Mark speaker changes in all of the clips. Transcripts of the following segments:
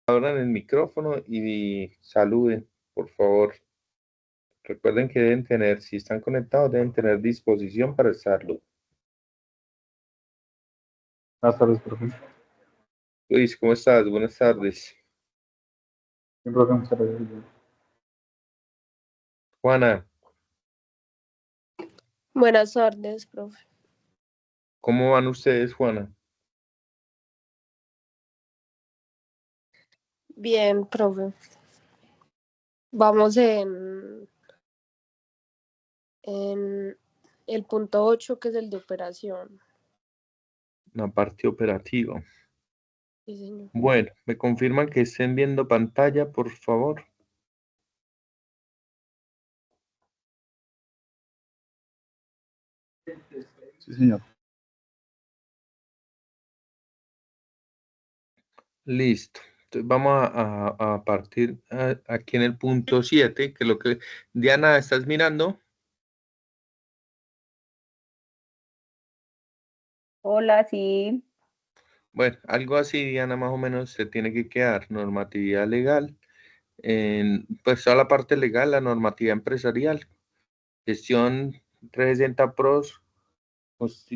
Speaker 1: Abran el micrófono y saluden, por favor. Recuerden que deben tener, si están conectados, deben tener disposición para estarlo.
Speaker 2: Buenas tardes, profe.
Speaker 1: Luis, ¿cómo estás? Buenas tardes.
Speaker 2: Bien, profe, muchas gracias.
Speaker 1: Juana,
Speaker 3: Buenas tardes, profe.
Speaker 1: ¿cómo van ustedes, Juana?
Speaker 3: Bien, profe. Vamos en el punto 8, que es el de operación.
Speaker 1: La parte operativa.
Speaker 3: Sí, señor.
Speaker 1: Bueno, ¿me confirman que estén viendo pantalla, por favor?
Speaker 2: Sí, señor.
Speaker 1: Listo. Entonces vamos a partir aquí en el punto 7, que lo que... Diana, ¿estás mirando?
Speaker 4: Hola, sí.
Speaker 1: Bueno, algo así, Diana, más o menos se tiene que quedar. Normatividad legal, pues toda la parte legal, la normativa empresarial, gestión 360 PROS,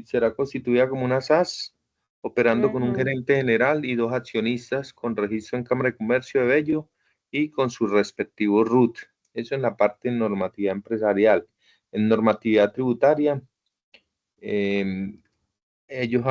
Speaker 1: será constituida como una SAS, operando con un gerente general y 2 accionistas con registro en Cámara de Comercio de Bello y con su respectivo RUT. Eso en la parte de normativa empresarial. En normatividad tributaria, ellos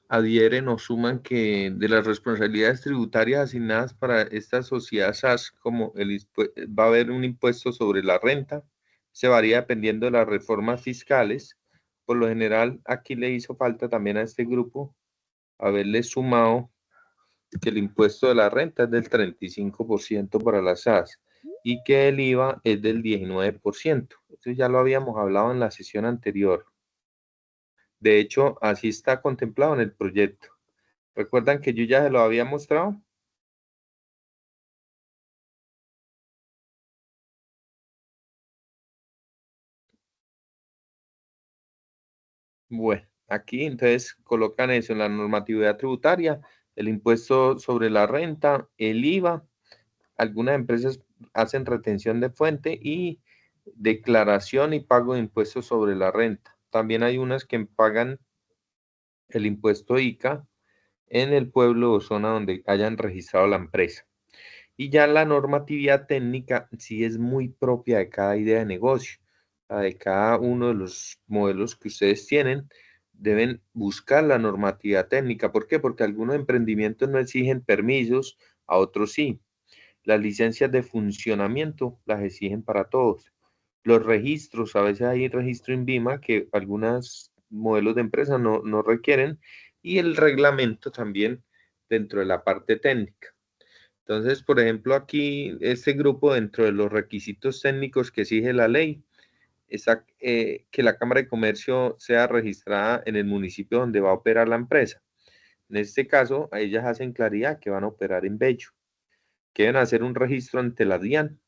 Speaker 1: adhieren o suman que de las responsabilidades tributarias asignadas para esta sociedad SAS, como va a haber un impuesto sobre la renta, se varía dependiendo de las reformas fiscales. Por lo general, aquí le hizo falta también a este grupo haberle sumado que el impuesto de la renta es del 35% para las SAS y que el IVA es del 19%. Eso ya lo habíamos hablado en la sesión anterior. De hecho, así está contemplado en el proyecto. ¿Recuerdan que yo ya se lo había mostrado? Bueno, aquí entonces colocan eso en la normatividad tributaria, el impuesto sobre la renta, el IVA. Algunas empresas hacen retención de fuente y declaración y pago de impuestos sobre la renta. También hay unas que pagan el impuesto ICA en el pueblo o zona donde hayan registrado la empresa. Y ya la normatividad técnica sí es muy propia de cada idea de negocio, la de cada uno de los modelos que ustedes tienen. Deben buscar la normatividad técnica. ¿Por qué? Porque algunos emprendimientos no exigen permisos, a otros sí. Las licencias de funcionamiento las exigen para todos. Los registros, a veces hay registro INVIMA que algunos modelos de empresa no requieren, y el reglamento también dentro de la parte técnica. Entonces, por ejemplo, aquí este grupo, dentro de los requisitos técnicos que exige la ley, está que la Cámara de Comercio sea registrada en el municipio donde va a operar la empresa. En este caso, a ellas hacen claridad que van a operar en Bello, que deben hacer un registro ante la DIAN,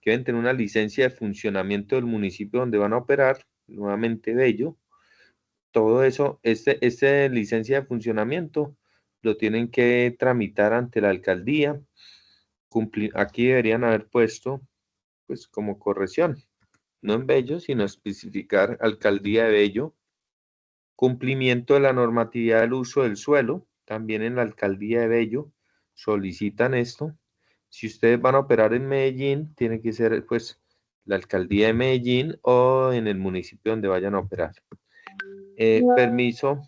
Speaker 1: que deben tener una licencia de funcionamiento del municipio donde van a operar, nuevamente Bello. Todo eso, este licencia de funcionamiento lo tienen que tramitar ante la alcaldía. Aquí deberían haber puesto, pues, como corrección, no en Bello, sino especificar alcaldía de Bello. Cumplimiento de la normatividad del uso del suelo, también en la alcaldía de Bello solicitan esto. Si ustedes van a operar en Medellín, tiene que ser, pues, la alcaldía de Medellín o en el municipio donde vayan a operar. Permiso.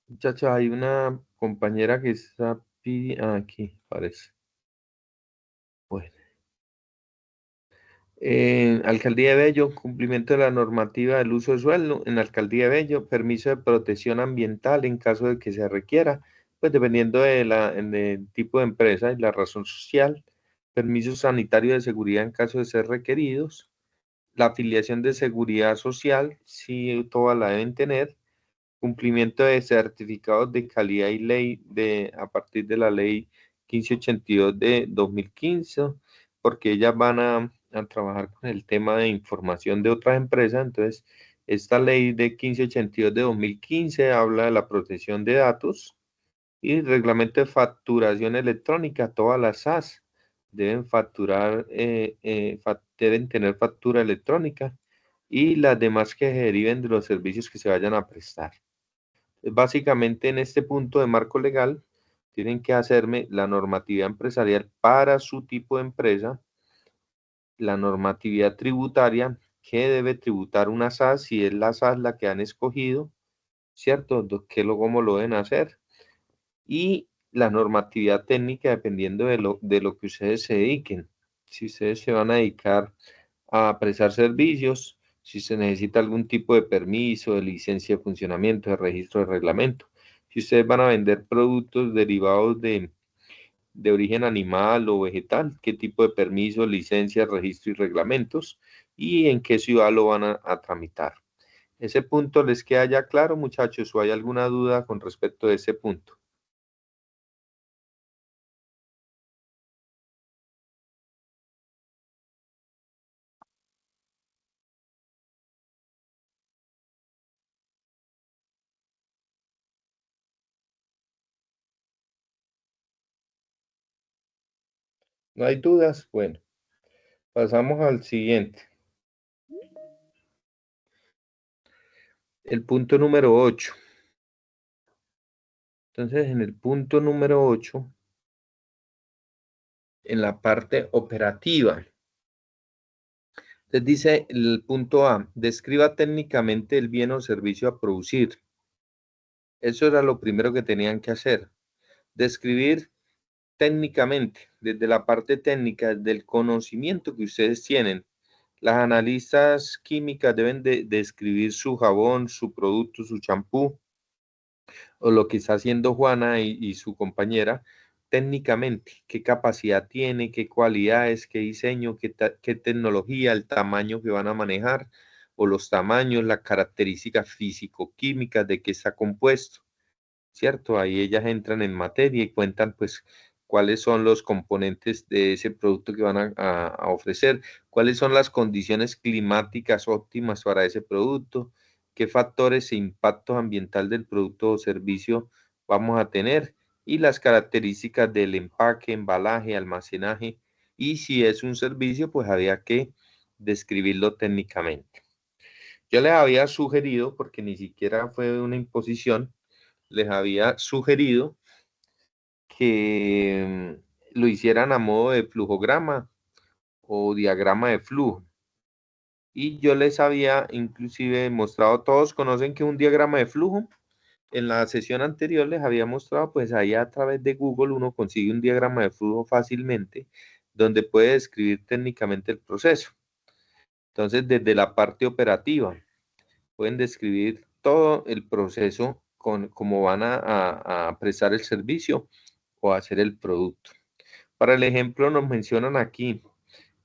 Speaker 1: Muchachos, hay una compañera que está pidiendo, aquí parece. Bueno. Alcaldía de Bello, cumplimiento de la normativa del uso de suelo. En Alcaldía de Bello, permiso de protección ambiental en caso de que se requiera, pues dependiendo del tipo de empresa y la razón social. Permiso sanitario de seguridad en caso de ser requeridos. La afiliación de seguridad social, sí, todas la deben tener. Cumplimiento de certificados de calidad y ley a partir de la ley 1582 de 2015. porque ellas van a trabajar con el tema de información de otras empresas. Entonces, esta ley de 1582 de 2015 habla de la protección de datos y reglamento de facturación electrónica. Todas las SAS deben facturar, deben tener factura electrónica y las demás que se deriven de los servicios que se vayan a prestar. Básicamente en este punto de marco legal tienen que hacerme la normatividad empresarial para su tipo de empresa, la normatividad tributaria, que debe tributar una SAS, si es la SAS la que han escogido, ¿cierto? ¿Cómo lo deben hacer? Y la normatividad técnica dependiendo de lo que ustedes se dediquen. Si ustedes se van a dedicar a prestar servicios, si se necesita algún tipo de permiso, de licencia de funcionamiento, de registro de reglamento. Si ustedes van a vender productos derivados de origen animal o vegetal, qué tipo de permiso, licencia, registro y reglamentos, y en qué ciudad lo van a tramitar. ¿Ese punto les queda ya claro, muchachos, o hay alguna duda con respecto a ese punto? ¿No hay dudas? Bueno, pasamos al siguiente. El punto número 8. Entonces, en el punto número 8, en la parte operativa, les dice el punto A, describa técnicamente el bien o servicio a producir. Eso era lo primero que tenían que hacer. Describir técnicamente, desde la parte técnica, del conocimiento que ustedes tienen. Las analistas químicas deben de describir su jabón, su producto, su champú, o lo que está haciendo Juana y su compañera técnicamente, qué capacidad tiene, qué cualidades, qué diseño, qué tecnología, el tamaño que van a manejar, o los tamaños, las características físico-químicas de qué está compuesto, ¿cierto? Ahí ellas entran en materia y cuentan pues cuáles son los componentes de ese producto que van a ofrecer, cuáles son las condiciones climáticas óptimas para ese producto, qué factores e impactos ambiental del producto o servicio vamos a tener y las características del empaque, embalaje, almacenaje, y si es un servicio pues había que describirlo técnicamente. Yo les había sugerido, porque ni siquiera fue una imposición, les había sugerido que lo hicieran a modo de flujograma o diagrama de flujo. Y yo les había inclusive mostrado, todos conocen que un diagrama de flujo, en la sesión anterior les había mostrado, pues ahí a través de Google uno consigue un diagrama de flujo fácilmente, donde puede describir técnicamente el proceso. Entonces, desde la parte operativa, pueden describir todo el proceso con cómo van a prestar el servicio o hacer el producto. Para el ejemplo, nos mencionan aquí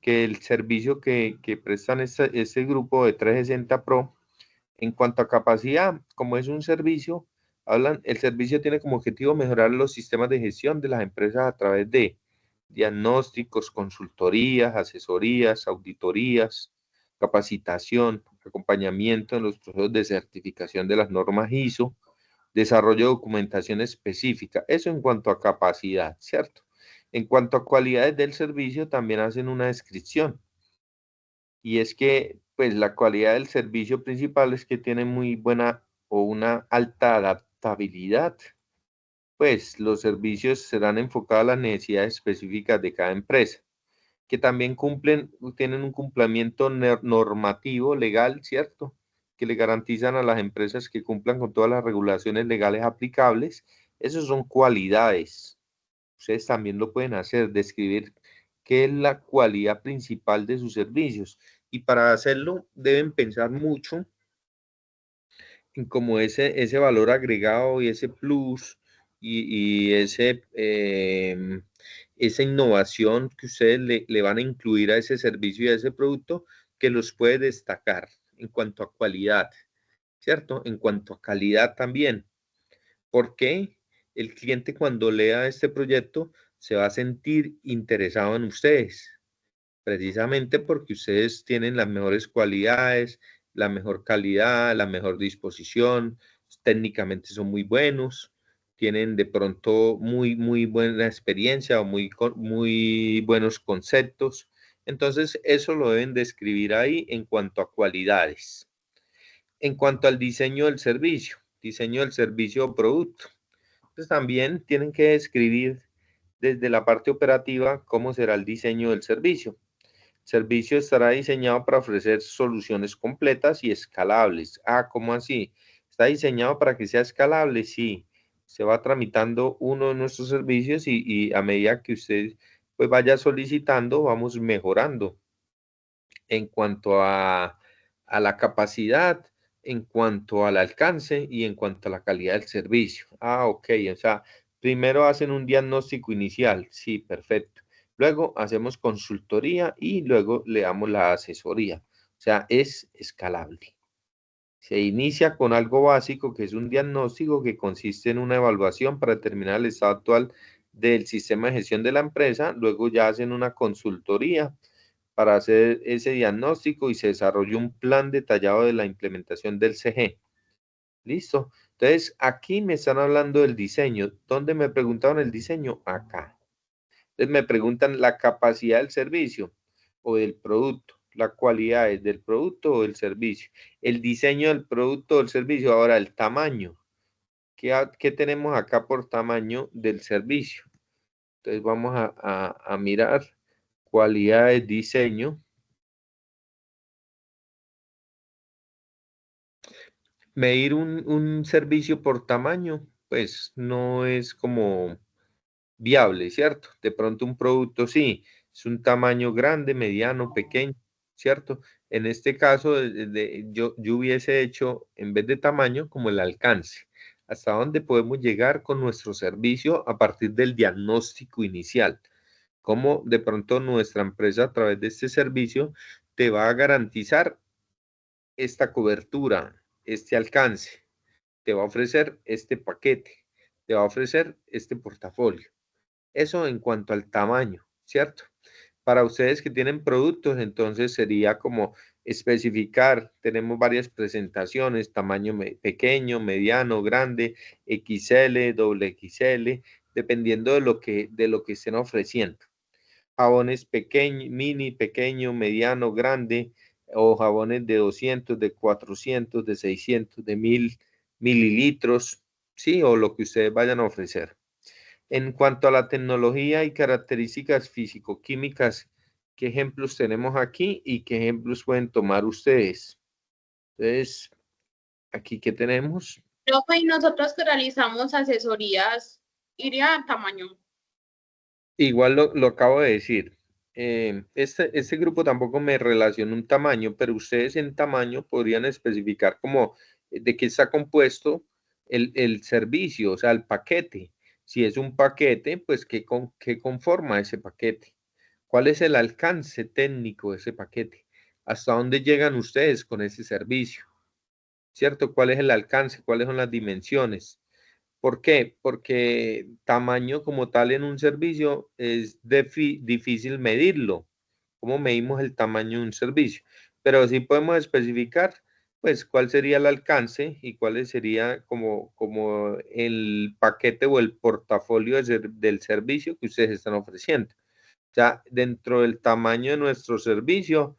Speaker 1: que el servicio que prestan este grupo de 360 Pro, en cuanto a capacidad, como es un servicio, el servicio tiene como objetivo mejorar los sistemas de gestión de las empresas a través de diagnósticos, consultorías, asesorías, auditorías, capacitación, acompañamiento en los procesos de certificación de las normas ISO, desarrollo de documentación específica. Eso en cuanto a capacidad, ¿cierto? En cuanto a cualidades del servicio, también hacen una descripción. Y es que, pues, la cualidad del servicio principal es que tiene muy buena o una alta adaptabilidad. Pues, los servicios serán enfocados a las necesidades específicas de cada empresa, que también tienen un cumplimiento normativo legal, ¿cierto? Que le garantizan a las empresas que cumplan con todas las regulaciones legales aplicables. Esas son cualidades. Ustedes también lo pueden hacer, describir qué es la cualidad principal de sus servicios. Y para hacerlo deben pensar mucho en cómo ese valor agregado y ese plus y esa innovación que ustedes le van a incluir a ese servicio y a ese producto que los puede destacar en cuanto a cualidad, ¿cierto? En cuanto a calidad también. Porque el cliente cuando lea este proyecto se va a sentir interesado en ustedes. precisamente porque ustedes tienen las mejores cualidades, la mejor calidad, la mejor disposición, técnicamente son muy buenos, tienen de pronto muy buena experiencia o muy buenos conceptos. Entonces, eso lo deben describir ahí en cuanto a cualidades. En cuanto al diseño del servicio o producto, pues también tienen que describir desde la parte operativa cómo será el diseño del servicio. El servicio estará diseñado para ofrecer soluciones completas y escalables. Ah, ¿cómo así? ¿Está diseñado para que sea escalable? Sí. Se va tramitando uno de nuestros servicios y a medida que usted pues vaya solicitando, vamos mejorando en cuanto a la capacidad, en cuanto al alcance y en cuanto a la calidad del servicio. Ah, ok, o sea, primero hacen un diagnóstico inicial, sí, perfecto. Luego hacemos consultoría y luego le damos la asesoría. O sea, es escalable. Se inicia con algo básico que es un diagnóstico que consiste en una evaluación para determinar el estado actual del sistema de gestión de la empresa. Luego ya hacen una consultoría para hacer ese diagnóstico y se desarrolla un plan detallado de la implementación del CG. Listo. Entonces, aquí me están hablando del diseño. ¿Dónde me preguntaron el diseño? Acá. Entonces, me preguntan la capacidad del servicio o del producto, la cualidad del producto o del servicio, el diseño del producto o del servicio. Ahora, el tamaño. ¿Qué tenemos acá por tamaño del servicio? Entonces, vamos a mirar cualidades, diseño. Medir un servicio por tamaño, pues no es como viable, ¿cierto? De pronto un producto sí, es un tamaño grande, mediano, pequeño, ¿cierto? En este caso, yo hubiese hecho, en vez de tamaño, como el alcance. ¿Hasta dónde podemos llegar con nuestro servicio a partir del diagnóstico inicial? Cómo de pronto nuestra empresa a través de este servicio te va a garantizar esta cobertura, este alcance, te va a ofrecer este paquete, te va a ofrecer este portafolio. Eso en cuanto al tamaño, ¿cierto? Para ustedes que tienen productos, entonces sería como especificar, tenemos varias presentaciones, tamaño pequeño, mediano, grande, XL, doble XL, dependiendo de lo que estén ofreciendo. Jabones pequeño, mini, pequeño, mediano, grande, o jabones de 200, de 400, de 600, de 1000 mililitros, sí, o lo que ustedes vayan a ofrecer. En cuanto a la tecnología y características físico-químicas, ¿qué ejemplos tenemos aquí y qué ejemplos pueden tomar ustedes? Entonces, aquí que tenemos,
Speaker 5: Profe, y nosotros que realizamos asesorías, iría a tamaño.
Speaker 1: igual lo acabo de decir. Este grupo tampoco me relaciona un tamaño, pero ustedes en tamaño podrían especificar como de qué está compuesto el servicio, o sea, el paquete. Si es un paquete, pues qué conforma ese paquete. ¿Cuál es el alcance técnico de ese paquete? ¿Hasta dónde llegan ustedes con ese servicio? ¿Cierto? ¿Cuál es el alcance? ¿Cuáles son las dimensiones? ¿Por qué? Porque tamaño como tal en un servicio es difícil medirlo. ¿Cómo medimos el tamaño de un servicio? Pero sí podemos especificar, pues, cuál sería el alcance y cuál sería como el paquete o el portafolio del servicio que ustedes están ofreciendo. Ya dentro del tamaño de nuestro servicio,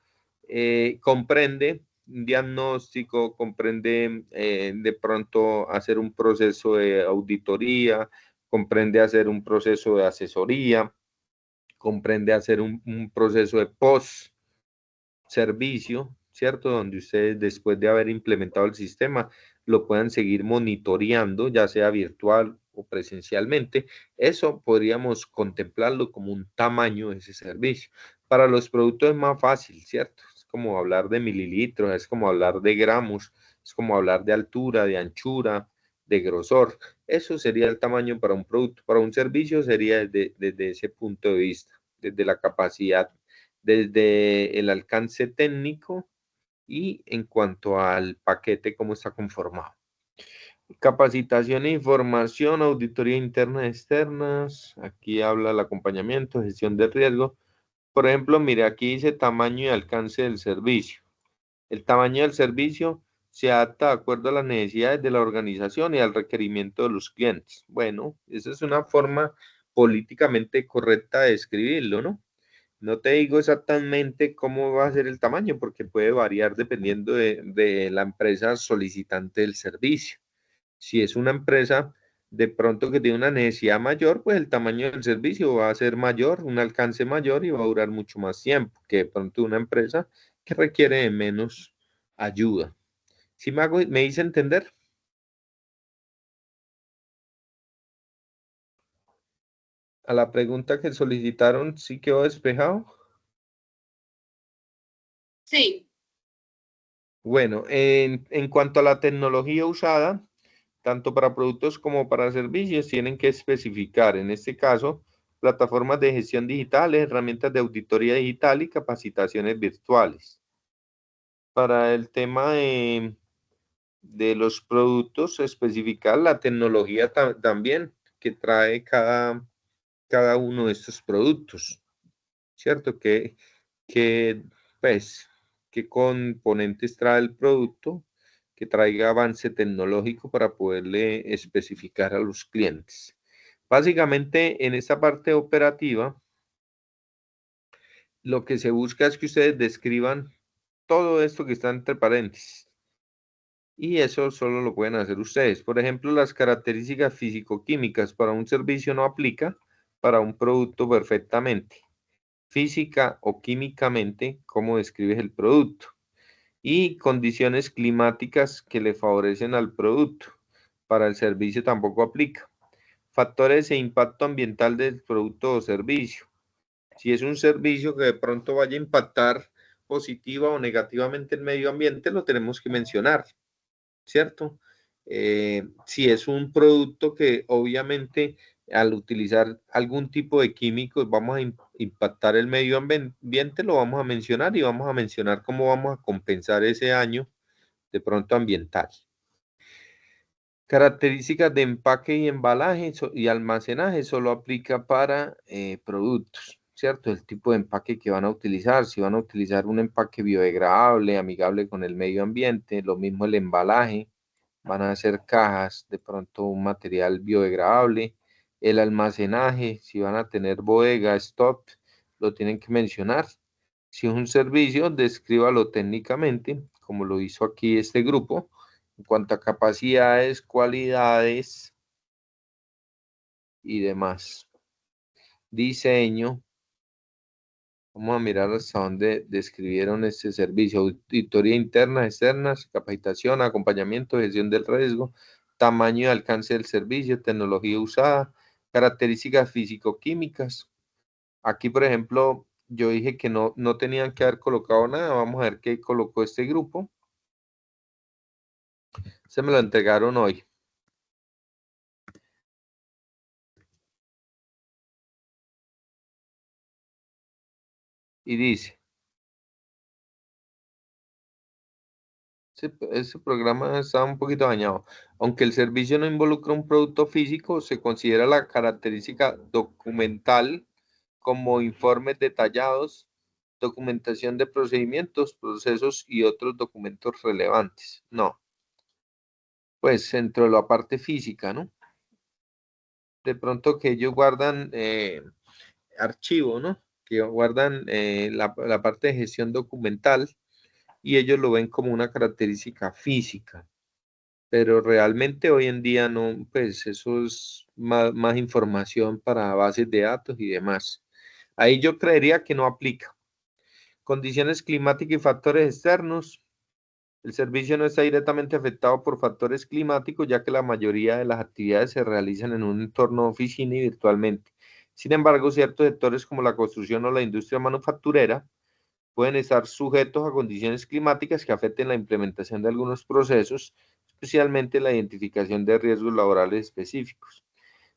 Speaker 1: comprende un diagnóstico, comprende de pronto hacer un proceso de auditoría, comprende hacer un proceso de asesoría, comprende hacer un proceso de post servicio, ¿cierto? Donde ustedes después de haber implementado el sistema lo puedan seguir monitoreando, ya sea virtual o presencialmente. Eso podríamos contemplarlo como un tamaño de ese servicio. Para los productos es más fácil, ¿cierto? Es como hablar de mililitros, es como hablar de gramos, es como hablar de altura, de anchura, de grosor. Eso sería el tamaño para un producto. Para un servicio sería desde ese punto de vista, desde la capacidad, desde el alcance técnico y en cuanto al paquete, cómo está conformado. Capacitación e información, auditoría interna y externas. Aquí habla el acompañamiento, gestión de riesgo, Por ejemplo, mire, aquí dice tamaño y alcance del servicio. El tamaño del servicio se adapta de acuerdo a las necesidades de la organización y al requerimiento de los clientes. Bueno, esa es una forma políticamente correcta de describirlo, ¿no? No te digo exactamente cómo va a ser el tamaño, porque puede variar dependiendo de la empresa solicitante del servicio. Si es una empresa de pronto que tiene una necesidad mayor, pues el tamaño del servicio va a ser mayor, un alcance mayor y va a durar mucho más tiempo que de pronto una empresa que requiere de menos ayuda. ¿Sí me hice entender? A la pregunta que solicitaron, ¿sí quedó despejado?
Speaker 5: Sí,
Speaker 1: Bueno, en cuanto a la tecnología usada, tanto para productos como para servicios, tienen que especificar, en este caso, plataformas de gestión digitales, herramientas de auditoría digital y capacitaciones virtuales. Para el tema de los productos, especificar la tecnología también que trae cada uno de estos productos, ¿cierto? Pues, qué componentes trae el producto, que traiga avance tecnológico para poderle especificar a los clientes. Básicamente, en esta parte operativa, lo que se busca es que ustedes describan todo esto que está entre paréntesis. Y eso solo lo pueden hacer ustedes. Por ejemplo, las características físico-químicas para un servicio no aplica para un producto perfectamente. Física o químicamente, cómo describes el producto. Y condiciones climáticas que le favorecen al producto. Para el servicio tampoco aplica. Factores e impacto ambiental del producto o servicio. Si es un servicio que de pronto vaya a impactar positiva o negativamente el medio ambiente, lo tenemos que mencionar, ¿cierto? Si es un producto que obviamente al utilizar algún tipo de químicos vamos a impactar el medio ambiente, lo vamos a mencionar y vamos a mencionar cómo vamos a compensar ese daño de pronto ambiental. Características de empaque y embalaje y almacenaje solo aplica para productos, ¿cierto? El tipo de empaque que van a utilizar, si van a utilizar un empaque biodegradable, amigable con el medio ambiente, lo mismo el embalaje, van a ser cajas, de pronto un material biodegradable, el almacenaje, si van a tener bodega, stock, lo tienen que mencionar. Si es un servicio, descríbalo técnicamente, como lo hizo aquí este grupo en cuanto a capacidades, cualidades y demás. Diseño. Vamos a mirar hasta dónde describieron este servicio. Auditoría interna, externas, capacitación, acompañamiento, gestión del riesgo, tamaño y alcance del servicio, tecnología usada, características físico-químicas. Aquí, por ejemplo, yo dije que no tenían que haber colocado nada. Vamos a ver qué colocó este grupo. Se me lo entregaron hoy. Y dice, ese programa está un poquito dañado. Aunque el servicio no involucra un producto físico, se considera la característica documental como informes detallados, documentación de procedimientos, procesos y otros documentos relevantes. No, pues dentro de la parte física, ¿no? De pronto que ellos guardan archivo, ¿no? Que guardan la parte de gestión documental y ellos lo ven como una característica física, pero realmente hoy en día no, pues eso es más información para bases de datos y demás. Ahí yo creería que no aplica. Condiciones climáticas y factores externos. El servicio no está directamente afectado por factores climáticos, ya que la mayoría de las actividades se realizan en un entorno de oficina y virtualmente. Sin embargo, ciertos sectores como la construcción o la industria manufacturera pueden estar sujetos a condiciones climáticas que afecten la implementación de algunos procesos, especialmente la identificación de riesgos laborales específicos.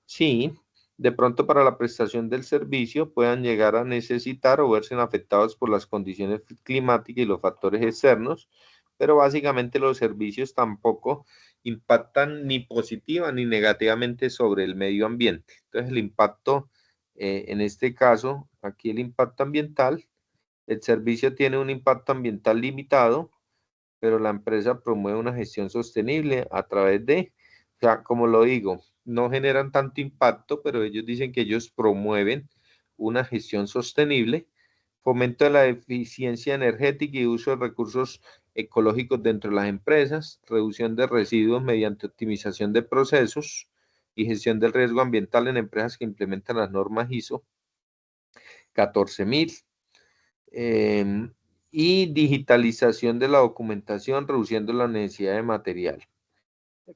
Speaker 1: Sí, de pronto para la prestación del servicio puedan llegar a necesitar o verse afectados por las condiciones climáticas y los factores externos, pero básicamente los servicios tampoco impactan ni positiva ni negativamente sobre el medio ambiente. Entonces el impacto en este caso aquí el impacto ambiental. El servicio tiene un impacto ambiental limitado, pero la empresa promueve una gestión sostenible a través de, o sea, como lo digo, no generan tanto impacto, pero ellos dicen que ellos promueven una gestión sostenible, fomento de la eficiencia energética y uso de recursos ecológicos dentro de las empresas, reducción de residuos mediante optimización de procesos y gestión del riesgo ambiental en empresas que implementan las normas ISO 14000. Y digitalización de la documentación, reduciendo la necesidad de material.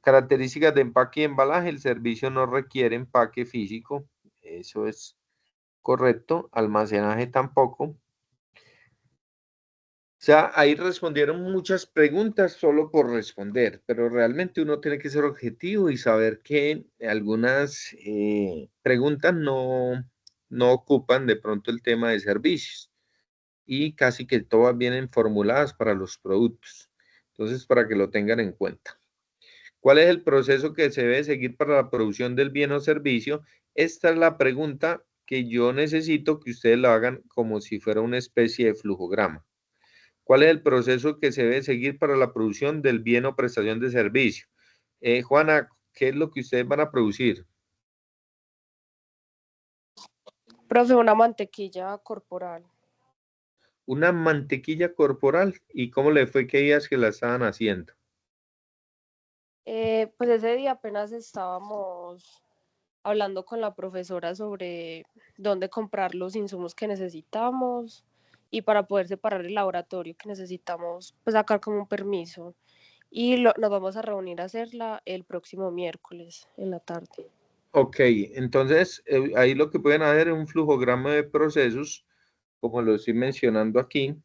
Speaker 1: Características de empaque y embalaje. El servicio no requiere empaque físico, eso es correcto. Almacenaje tampoco. O sea, ahí respondieron muchas preguntas solo por responder, pero realmente uno tiene que ser objetivo y saber que algunas preguntas no ocupan de pronto el tema de servicios. Y casi que todas vienen formuladas para los productos. Entonces, para que lo tengan en cuenta. ¿Cuál es el proceso que se debe seguir para la producción del bien o servicio? Esta es la pregunta que yo necesito que ustedes la hagan como si fuera una especie de flujograma. ¿Cuál es el proceso que se debe seguir para la producción del bien o prestación de servicio? Juana, ¿qué es lo que ustedes van a producir?
Speaker 3: Profe, una mantequilla corporal.
Speaker 1: Una mantequilla corporal. ¿Y cómo le fue que días que la estaban haciendo?
Speaker 3: Pues ese día apenas estábamos hablando con la profesora sobre dónde comprar los insumos que necesitamos y para poder separar el laboratorio que necesitamos, pues sacar como un permiso. Y nos vamos a reunir a hacerla el próximo miércoles en la tarde.
Speaker 1: Ok, entonces ahí lo que pueden hacer es un flujograma de procesos, como lo estoy mencionando aquí.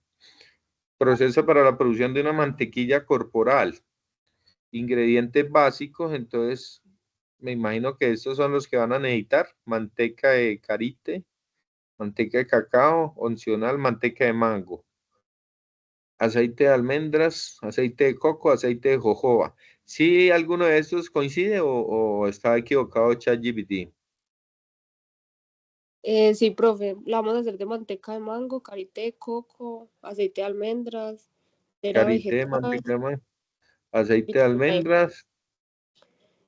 Speaker 1: Proceso para la producción de una mantequilla corporal. Ingredientes básicos, entonces me imagino que estos son los que van a necesitar. Manteca de karité, manteca de cacao, opcional, manteca de mango. Aceite de almendras, aceite de coco, aceite de jojoba. ¿Sí alguno de estos coincide o está equivocado ChatGPT?
Speaker 3: Sí, profe, la vamos a hacer de manteca de mango, karité, coco, aceite de almendras, cera
Speaker 1: Karité,
Speaker 3: vegetal,
Speaker 1: manteca de mango, aceite de
Speaker 3: vitamina E
Speaker 1: almendras.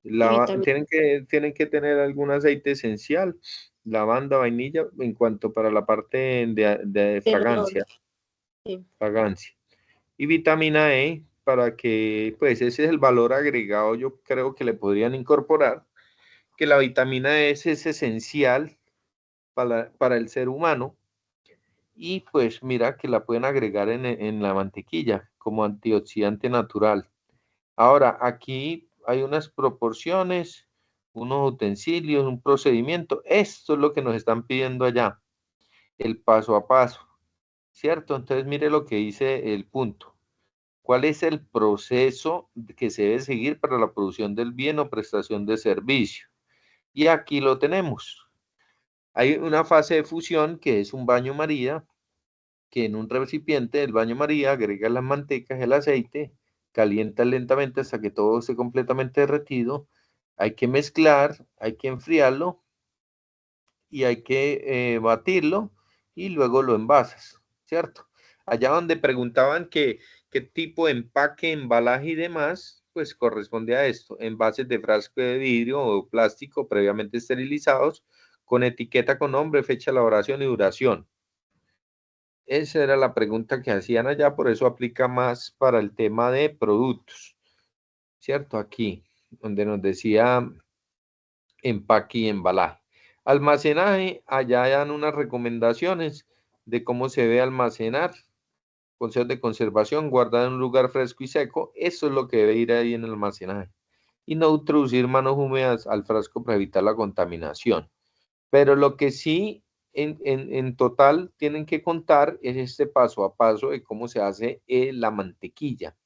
Speaker 3: y vitamina
Speaker 1: Tienen que tener algún aceite esencial, lavanda, vainilla, en cuanto para la parte de
Speaker 3: de olor.
Speaker 1: fragancia,
Speaker 3: Sí.
Speaker 1: fragancia. Y vitamina E, para que, pues ese es el valor agregado, yo creo que le podrían incorporar, que la vitamina E es esencial para el ser humano, y pues mira que la pueden agregar en la mantequilla como antioxidante natural. Ahora, aquí hay unas proporciones, unos utensilios, un procedimiento. Esto es lo que nos están pidiendo allá, el paso a paso, ¿cierto? Entonces, mire lo que dice el punto. ¿Cuál es el proceso que se debe seguir para la producción del bien o prestación de servicio? Y aquí lo tenemos. Hay una fase de fusión que es un baño María, que en un recipiente del baño María agrega las mantecas, el aceite, calienta lentamente hasta que todo esté completamente derretido. Hay que mezclar, hay que enfriarlo y hay que batirlo y luego lo envasas, ¿cierto? Allá donde preguntaban qué tipo de empaque, embalaje y demás, pues corresponde a esto, envases de frasco de vidrio o plástico previamente esterilizados con etiqueta con nombre, fecha de elaboración y duración. Esa era la pregunta que hacían allá, por eso aplica más para el tema de productos, ¿cierto? Aquí, donde nos decía empaque y embalaje. Almacenaje, allá dan unas recomendaciones de cómo se debe almacenar, consejos de conservación, guardar en un lugar fresco y seco, eso es lo que debe ir ahí en el almacenaje. Y no introducir manos húmedas al frasco para evitar la contaminación. Pero lo que sí en total tienen que contar es este paso a paso de cómo se hace la mantequilla.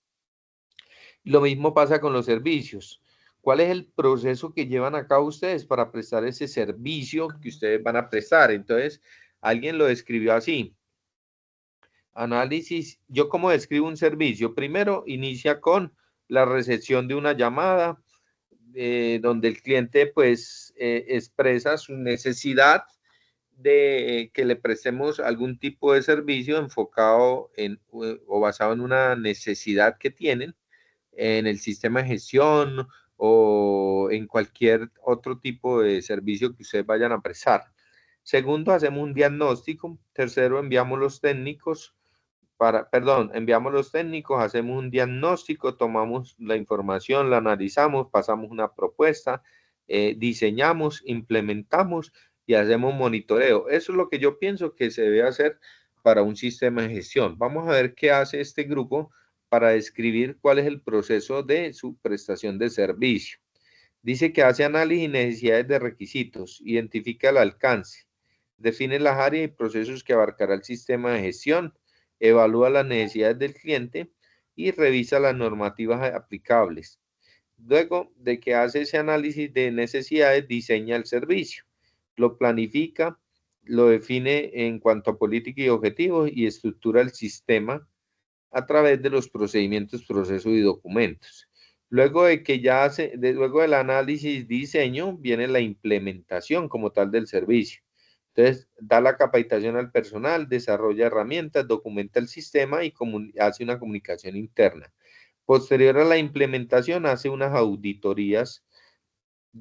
Speaker 1: Lo mismo pasa con los servicios. ¿Cuál es el proceso que llevan a cabo ustedes para prestar ese servicio que ustedes van a prestar? Entonces, alguien lo describió así. Análisis, ¿yo cómo describo un servicio? Primero, inicia con la recepción de una llamada, donde el cliente pues expresa su necesidad de que le prestemos algún tipo de servicio enfocado en o basado en una necesidad que tienen en el sistema de gestión o en cualquier otro tipo de servicio que ustedes vayan a prestar. Segundo, hacemos un diagnóstico. Tercero, enviamos los técnicos enviamos los técnicos, hacemos un diagnóstico, tomamos la información, la analizamos, pasamos una propuesta, diseñamos, implementamos y hacemos monitoreo. Eso es lo que yo pienso que se debe hacer para un sistema de gestión. Vamos a ver qué hace este grupo para describir cuál es el proceso de su prestación de servicio. Dice que hace análisis y necesidades de requisitos, identifica el alcance, define las áreas y procesos que abarcará el sistema de gestión, evalúa las necesidades del cliente y revisa las normativas aplicables. Luego de que hace ese análisis de necesidades, diseña el servicio, lo planifica, lo define en cuanto a política y objetivos y estructura el sistema a través de los procedimientos, procesos y documentos. Luego de que luego del análisis y diseño, viene la implementación como tal del servicio. Entonces, da la capacitación al personal, desarrolla herramientas, documenta el sistema y hace una comunicación interna. Posterior a la implementación, hace unas auditorías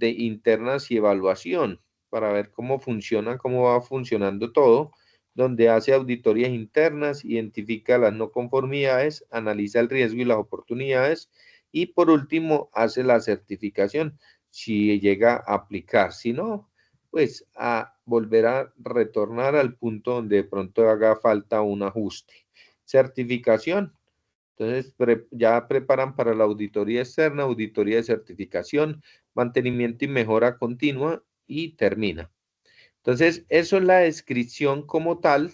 Speaker 1: internas y evaluación para ver cómo funciona, cómo va funcionando todo, donde hace auditorías internas, identifica las no conformidades, analiza el riesgo y las oportunidades y por último hace la certificación si llega a aplicar. Si no, pues a volver a retornar al punto donde de pronto haga falta un ajuste. Certificación. Entonces, ya preparan para la auditoría externa, auditoría de certificación, mantenimiento y mejora continua y termina. Entonces, eso es la descripción como tal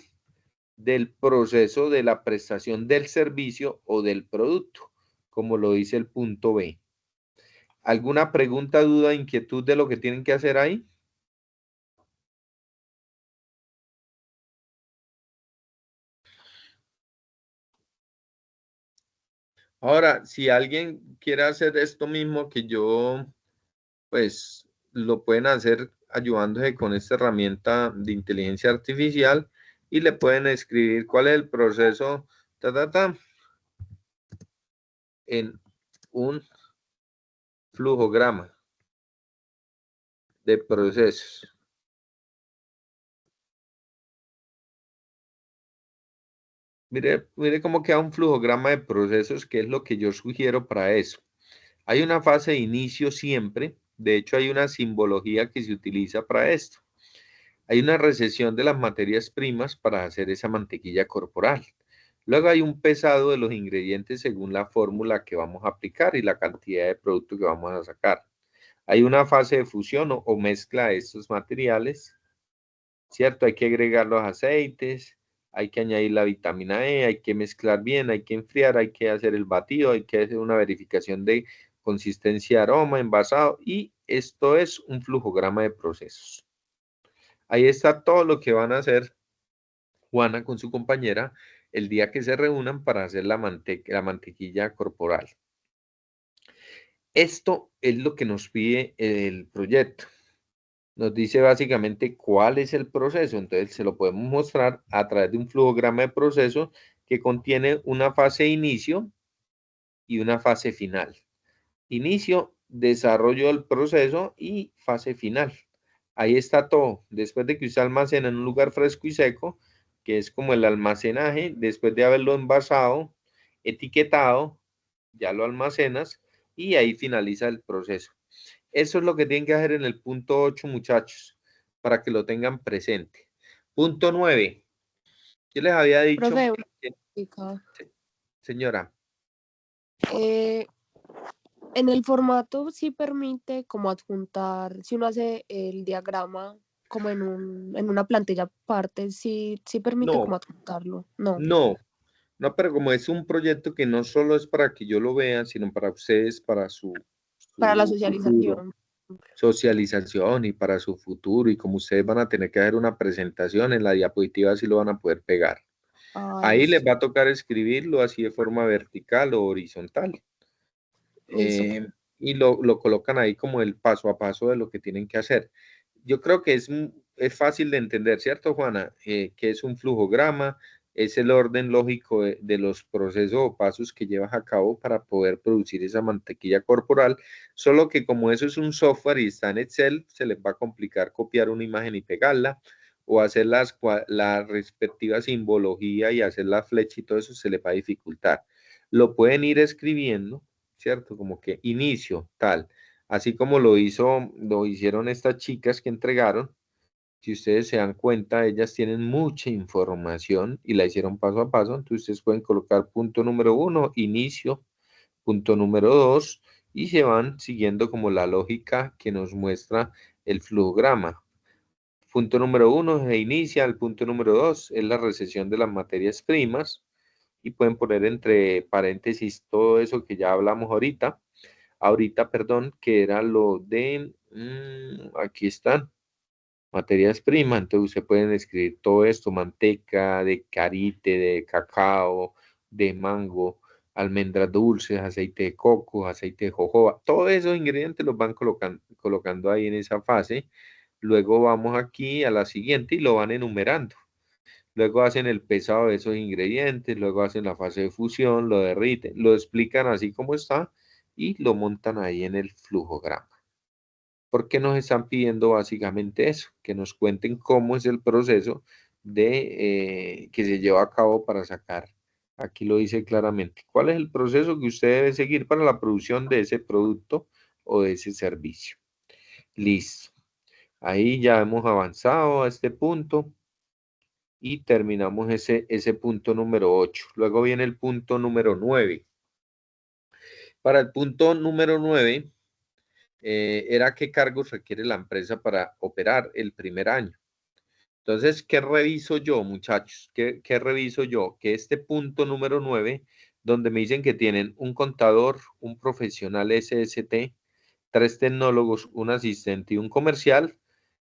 Speaker 1: del proceso de la prestación del servicio o del producto, como lo dice el punto B. ¿Alguna pregunta, duda, inquietud de lo que tienen que hacer ahí? Ahora, si alguien quiere hacer esto mismo que yo, pues lo pueden hacer ayudándose con esta herramienta de inteligencia artificial y le pueden escribir cuál es el proceso en un flujograma de procesos. Mire cómo queda un flujograma de procesos, que es lo que yo sugiero para eso. Hay una fase de inicio siempre, de hecho hay una simbología que se utiliza para esto. Hay una recesión de las materias primas para hacer esa mantequilla corporal. Luego hay un pesado de los ingredientes según la fórmula que vamos a aplicar y la cantidad de producto que vamos a sacar. Hay una fase de fusión o mezcla de estos materiales, ¿cierto? Hay que agregar los aceites, hay que añadir la vitamina E, hay que mezclar bien, hay que enfriar, hay que hacer el batido, hay que hacer una verificación de consistencia, aroma, envasado y esto es un flujograma de procesos. Ahí está todo lo que van a hacer Juana con su compañera el día que se reúnan para hacer la mantequilla corporal. Esto es lo que nos pide el proyecto. Nos dice básicamente cuál es el proceso, entonces se lo podemos mostrar a través de un flujograma de proceso que contiene una fase de inicio y una fase final. Inicio, desarrollo del proceso y fase final. Ahí está todo. Después de que usted almacena en un lugar fresco y seco, que es como el almacenaje, después de haberlo envasado, etiquetado, ya lo almacenas y ahí finaliza el proceso. Eso es lo que tienen que hacer en el punto 8, muchachos, para que lo tengan presente. Punto 9. Yo les había dicho,
Speaker 3: Profe,
Speaker 1: señora.
Speaker 3: En el formato sí permite como adjuntar, si uno hace el diagrama como en una plantilla aparte, sí permite como
Speaker 1: No,
Speaker 3: adjuntarlo. No,
Speaker 1: no, pero como es un proyecto que no solo es para que yo lo vea, sino para ustedes, para su
Speaker 3: para la
Speaker 1: futuro,
Speaker 3: socialización.
Speaker 1: socialización y para su futuro, y como ustedes van a tener que hacer una presentación en la diapositiva, sí lo van a poder pegar. Ahí les va a tocar escribirlo así de forma vertical o horizontal. Y lo colocan ahí como el paso a paso de lo que tienen que hacer. Yo creo que es es fácil de entender, ¿cierto, Juana? Que es un flujograma, es el orden lógico de los procesos o pasos que llevas a cabo para poder producir esa mantequilla corporal, solo que como eso es un software y está en Excel, se les va a complicar copiar una imagen y pegarla, o hacer la respectiva simbología y hacer la flecha y todo eso se les va a dificultar. Lo pueden ir escribiendo, ¿cierto? Como que inicio, tal. Así como lo hicieron estas chicas que entregaron, si ustedes se dan cuenta, ellas tienen mucha información y la hicieron paso a paso, entonces ustedes pueden colocar punto número 1, inicio, punto número 2, y se van siguiendo como la lógica que nos muestra el flujograma. Punto número 1 se inicia, el punto número 2 es la recesión de las materias primas, y pueden poner entre paréntesis todo eso que ya hablamos ahorita, perdón, que era lo de, aquí están, materias primas, entonces se pueden escribir todo esto, manteca, de carite, de cacao, de mango, almendras dulces, aceite de coco, aceite de jojoba, todos esos ingredientes los van colocando ahí en esa fase, luego vamos aquí a la siguiente y lo van enumerando. Luego hacen el pesado de esos ingredientes, luego hacen la fase de fusión, lo derriten, lo explican así como está y lo montan ahí en el flujograma. ¿Por qué nos están pidiendo básicamente eso? Que nos cuenten cómo es el proceso que se lleva a cabo para sacar. Aquí lo dice claramente. ¿Cuál es el proceso que usted debe seguir para la producción de ese producto o de ese servicio? Listo. Ahí ya hemos avanzado a este punto y terminamos ese punto número 8. Luego viene el punto número 9. Para el punto número 9 era qué cargos requiere la empresa para operar el primer año. Entonces, ¿qué reviso yo, muchachos? ¿Qué reviso yo? Que este punto número 9, donde me dicen que tienen un contador, un profesional SST, 3 tecnólogos, un asistente y un comercial,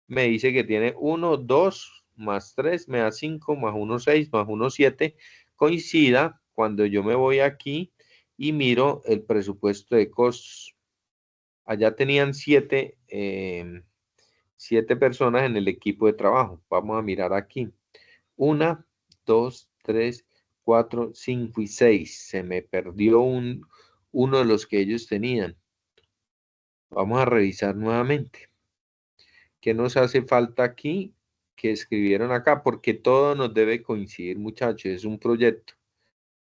Speaker 1: me dice que tiene 1, 2, más 3, me da 5, más 1, 6, más 1, 7, coincida cuando yo me voy aquí y miro el presupuesto de costos. Allá tenían 7 personas en el equipo de trabajo. Vamos a mirar aquí. 1, 2, 3, 4, 5 y 6. Se me perdió uno de los que ellos tenían. Vamos a revisar nuevamente. ¿Qué nos hace falta aquí? Que escribieron acá, porque todo nos debe coincidir, muchachos. Es un proyecto.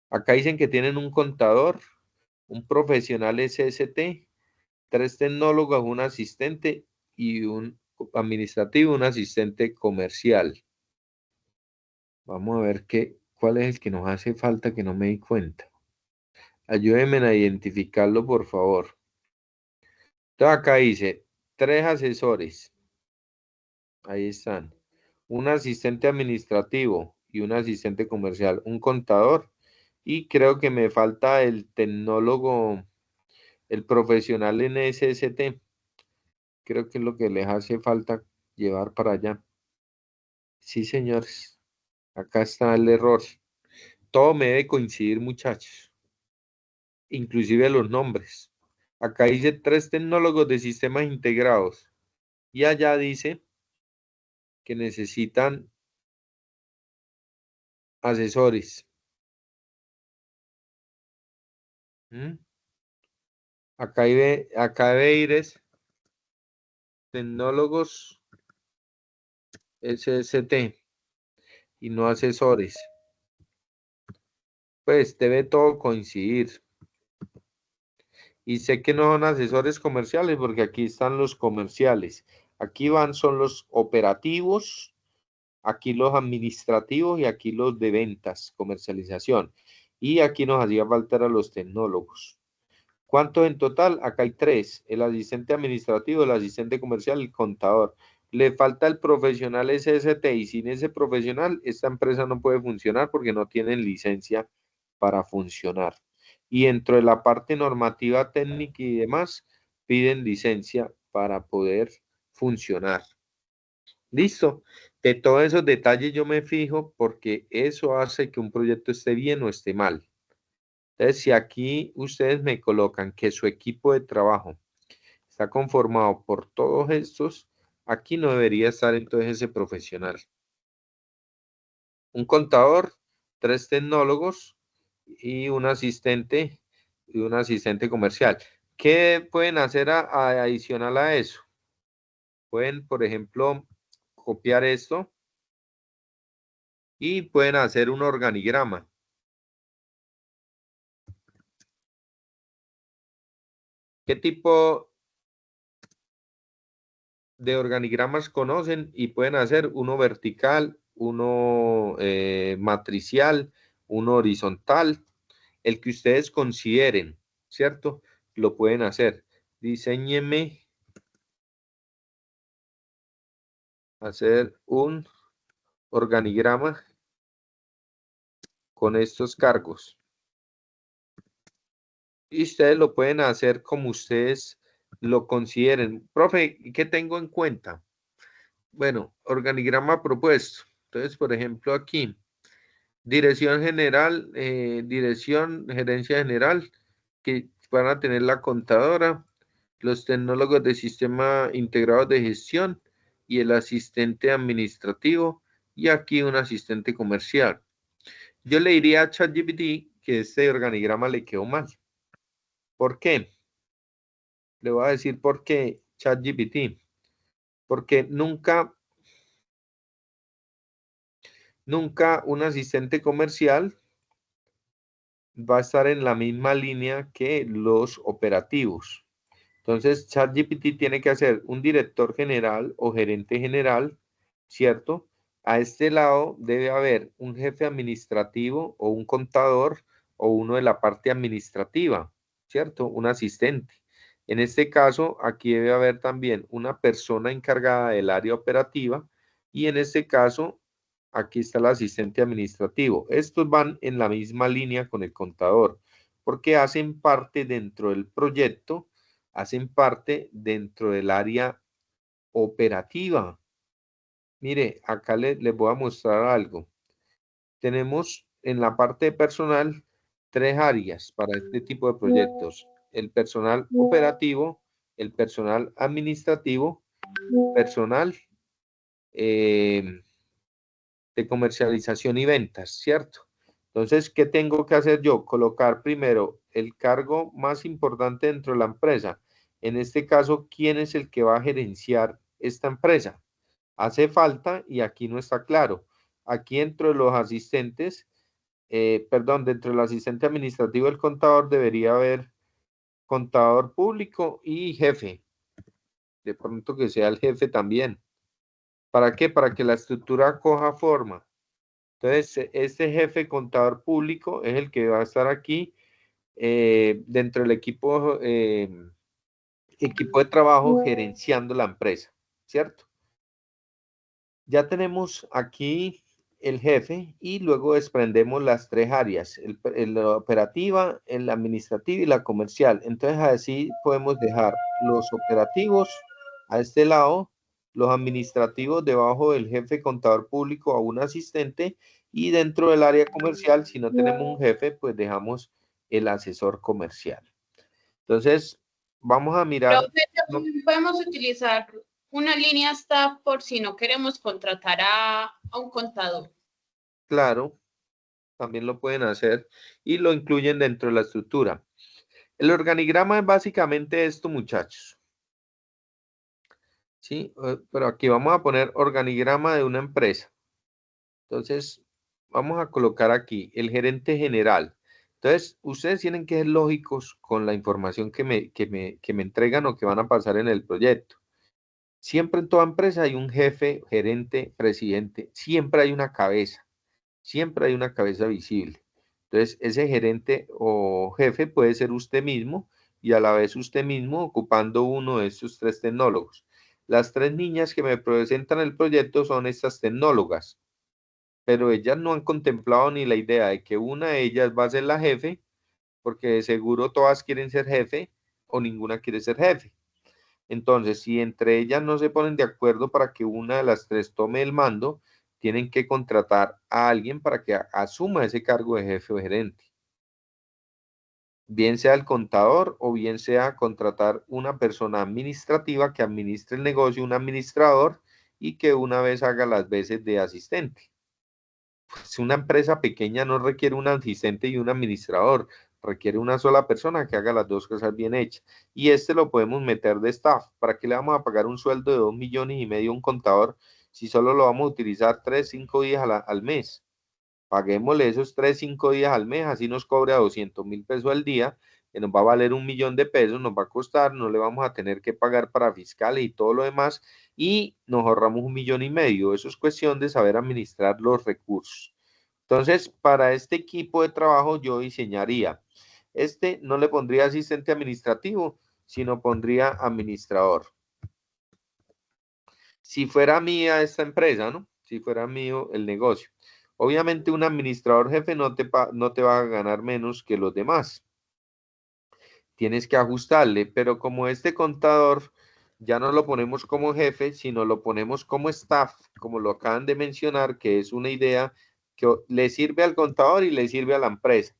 Speaker 1: Acá dicen que tienen un contador, un profesional SST, 3 tecnólogos, un asistente y un administrativo, un asistente comercial. Vamos a ver cuál es el que nos hace falta que no me di cuenta. Ayúdenme a identificarlo, por favor. Entonces acá dice 3 asesores. Ahí están. Un asistente administrativo y un asistente comercial, un contador. Y creo que me falta el tecnólogo, el profesional en SST. Creo que es lo que les hace falta llevar para allá. Sí, señores. Acá está el error. Todo me debe coincidir, muchachos. Inclusive los nombres. Acá dice 3 tecnólogos de sistemas integrados. Y allá dice que necesitan asesores. ¿Mm? Acá debe ir es tecnólogos SST y no asesores. Pues debe todo coincidir. Y sé que no son asesores comerciales porque aquí están los comerciales. Aquí son los operativos, aquí los administrativos y aquí los de ventas, comercialización. Y aquí nos hacía falta a los tecnólogos. ¿Cuántos en total? Acá hay 3, el asistente administrativo, el asistente comercial, el contador. Le falta el profesional SST y sin ese profesional esta empresa no puede funcionar porque no tienen licencia para funcionar. Y dentro de la parte normativa técnica y demás, piden licencia para poder funcionar. Listo. De todos esos detalles yo me fijo porque eso hace que un proyecto esté bien o esté mal. Entonces, si aquí ustedes me colocan que su equipo de trabajo está conformado por todos estos, Aquí no debería estar entonces ese profesional. Un contador, 3 tecnólogos y un asistente comercial. ¿Qué pueden hacer adicional a eso? Pueden, por ejemplo, copiar esto y pueden hacer un organigrama. ¿Qué tipo de organigramas conocen? Y pueden hacer uno vertical, uno matricial, uno horizontal, el que ustedes consideren, ¿cierto? Lo pueden hacer. Diséñeme hacer un organigrama con estos cargos. Y ustedes lo pueden hacer como ustedes lo consideren. Profe, ¿qué tengo en cuenta? Bueno, organigrama propuesto. Entonces, por ejemplo, aquí, dirección general, gerencia general, que van a tener la contadora, los tecnólogos de sistema integrados de gestión y el asistente administrativo, y aquí un asistente comercial. Yo le diría a ChatGPT que este organigrama le quedó mal. ¿Por qué? Le voy a decir por qué ChatGPT. Porque nunca un asistente comercial va a estar en la misma línea que los operativos. Entonces, ChatGPT tiene que hacer un director general o gerente general, ¿cierto? A este lado debe haber un jefe administrativo o un contador o uno de la parte administrativa, ¿cierto? Un asistente. En este caso, aquí debe haber también una persona encargada del área operativa y en este caso, aquí está el asistente administrativo. Estos van en la misma línea con el contador porque hacen parte dentro del proyecto, hacen parte dentro del área operativa. Mire, acá les voy a mostrar algo. Tenemos en la parte de personal 3 áreas para este tipo de proyectos. El personal operativo, el personal administrativo, personal de comercialización y ventas, ¿cierto? Entonces, ¿qué tengo que hacer yo? Colocar primero el cargo más importante dentro de la empresa. En este caso, ¿quién es el que va a gerenciar esta empresa? Hace falta, y aquí no está claro, aquí dentro de los asistentes, dentro del asistente administrativo del contador debería haber contador público y jefe. De pronto que sea el jefe también. ¿Para qué? Para que la estructura coja forma. Entonces, este jefe contador público es el que va a estar aquí dentro del equipo de trabajo gerenciando la empresa, ¿cierto? Ya tenemos aquí el jefe y luego desprendemos las 3 áreas, la operativa, el administrativo y la comercial. Entonces así podemos dejar los operativos a este lado, los administrativos debajo del jefe contador público a un asistente y dentro del área comercial, si no tenemos un jefe, pues dejamos el asesor comercial. Entonces, vamos a mirar.
Speaker 5: Profe, también podemos utilizar una línea staff por si no queremos contratar a un contador.
Speaker 1: Claro, también lo pueden hacer y lo incluyen dentro de la estructura. El organigrama es básicamente esto, muchachos. Sí, pero aquí vamos a poner organigrama de una empresa. Entonces, vamos a colocar aquí el gerente general. Entonces, ustedes tienen que ser lógicos con la información que me entregan o que van a pasar en el proyecto. Siempre en toda empresa hay un jefe, gerente, presidente. Siempre hay una cabeza. Siempre hay una cabeza visible. Entonces, ese gerente o jefe puede ser usted mismo y a la vez usted mismo ocupando uno de estos 3 tecnólogos. Las 3 niñas que me presentan el proyecto son estas tecnólogas, pero ellas no han contemplado ni la idea de que una de ellas va a ser la jefe, porque de seguro todas quieren ser jefe o ninguna quiere ser jefe. Entonces, si entre ellas no se ponen de acuerdo para que una de las 3 tome el mando, tienen que contratar a alguien para que asuma ese cargo de jefe o gerente. bien sea el contador o bien sea contratar una persona administrativa que administre el negocio, un administrador, y que una vez haga las veces de asistente. Pues una empresa pequeña no requiere un asistente y un administrador, requiere una sola persona que haga las dos cosas bien hechas. Y este lo podemos meter de staff. ¿Para qué le vamos a pagar un sueldo de 2,5 millones a un contador si solo lo vamos a utilizar 3, 5 días al mes? Paguémosle esos 3, 5 días al mes, así nos cobra 200,000 pesos al día, que nos va a valer 1,000,000 de pesos, nos va a costar, no le vamos a tener que pagar para fiscales y todo lo demás, y nos ahorramos 1,5 millones. Eso es cuestión de saber administrar los recursos. Entonces, para este equipo de trabajo yo diseñaría, no le pondría asistente administrativo, sino pondría administrador. Si fuera mía esta empresa, ¿no? Si fuera mío el negocio. Obviamente un administrador jefe no te va a ganar menos que los demás. Tienes que ajustarle, pero como este contador ya no lo ponemos como jefe, sino lo ponemos como staff, como lo acaban de mencionar, que es una idea que le sirve al contador y le sirve a la empresa.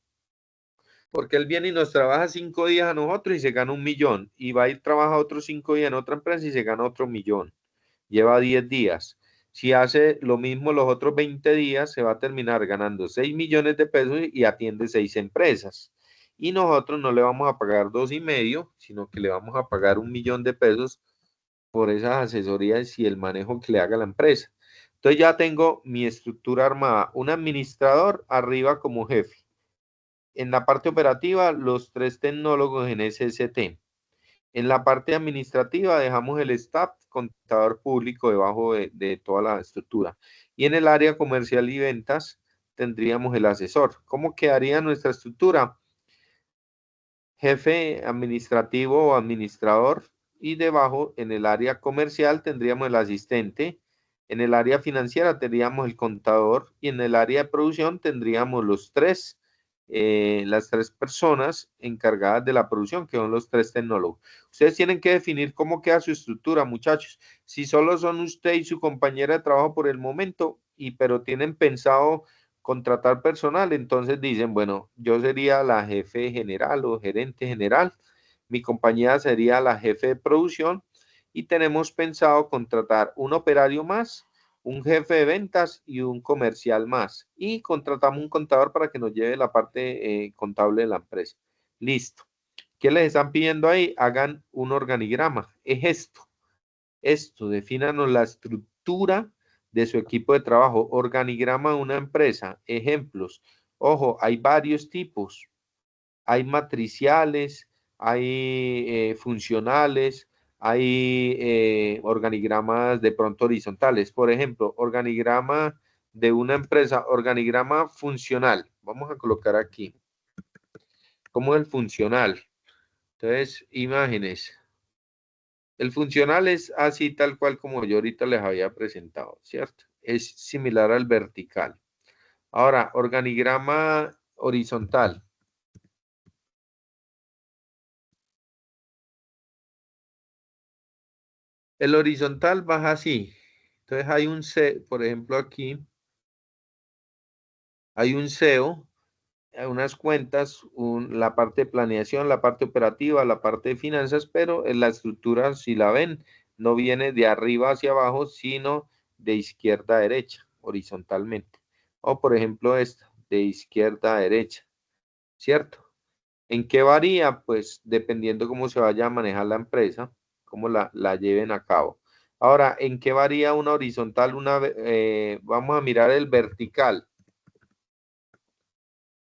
Speaker 1: Porque él viene y nos trabaja 5 días a nosotros y se gana 1,000,000, y va a ir trabaja otros 5 días en otra empresa y se gana otro 1,000,000. Lleva 10 días. Si hace lo mismo los otros 20 días, se va a terminar ganando 6,000,000 de pesos y atiende 6 empresas. Y nosotros no le vamos a pagar 2,5, sino que le vamos a pagar 1,000,000 de pesos por esas asesorías y el manejo que le haga la empresa. Entonces ya tengo mi estructura armada. Un administrador arriba como jefe. En la parte operativa, los 3 tecnólogos en SST. En la parte administrativa dejamos el staff, contador público debajo de toda la estructura. Y en el área comercial y ventas tendríamos el asesor. ¿Cómo quedaría nuestra estructura? Jefe administrativo o administrador, y debajo en el área comercial tendríamos el asistente. En el área financiera tendríamos el contador, y en el área de producción tendríamos las 3 personas encargadas de la producción, que son los 3 tecnólogos. Ustedes tienen que definir cómo queda su estructura, muchachos. Si solo son usted y su compañera de trabajo por el momento, pero tienen pensado contratar personal, entonces dicen, bueno, yo sería la jefe general o gerente general, mi compañía sería la jefe de producción, y tenemos pensado contratar un operario más, un jefe de ventas y un comercial más, y contratamos un contador para que nos lleve la parte contable de la empresa. Listo. ¿Qué les están pidiendo ahí? Hagan un organigrama. Es esto, defínanos la estructura de su equipo de trabajo. Organigrama de una empresa. Ejemplos. Ojo, hay varios tipos. Hay matriciales, hay funcionales, hay organigramas de pronto horizontales. Por ejemplo, organigrama de una empresa, organigrama funcional. Vamos a colocar aquí. ¿Cómo es el funcional? Entonces, imágenes. El funcional es así tal cual como yo ahorita les había presentado, ¿cierto? Es similar al vertical. Ahora, organigrama horizontal. El horizontal baja así. Entonces hay un CEO, por ejemplo aquí, hay un CEO, unas cuentas, la parte de planeación, la parte operativa, la parte de finanzas, pero en la estructura, si la ven, no viene de arriba hacia abajo, sino de izquierda a derecha, horizontalmente. O por ejemplo esta, de izquierda a derecha, ¿cierto? ¿En qué varía? Pues dependiendo cómo se vaya a manejar la empresa, cómo la lleven a cabo. Ahora, ¿en qué varía una horizontal? Vamos a mirar el vertical.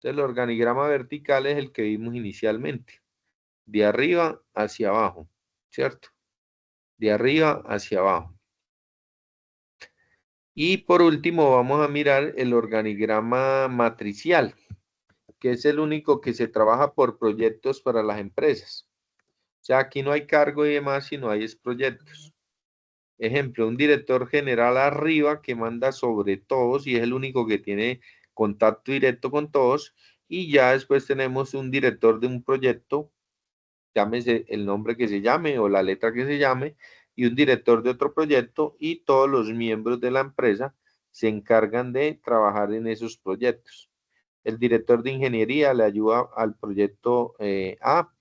Speaker 1: Entonces, el organigrama vertical es el que vimos inicialmente, de arriba hacia abajo, ¿cierto? De arriba hacia abajo. Y por último, vamos a mirar el organigrama matricial, que es el único que se trabaja por proyectos para las empresas. O sea, aquí no hay cargo y demás, sino hay proyectos. Ejemplo, un director general arriba que manda sobre todos y es el único que tiene contacto directo con todos. Y ya después tenemos un director de un proyecto, llámese el nombre que se llame o la letra que se llame, y un director de otro proyecto, y todos los miembros de la empresa se encargan de trabajar en esos proyectos. El director de ingeniería le ayuda al proyecto A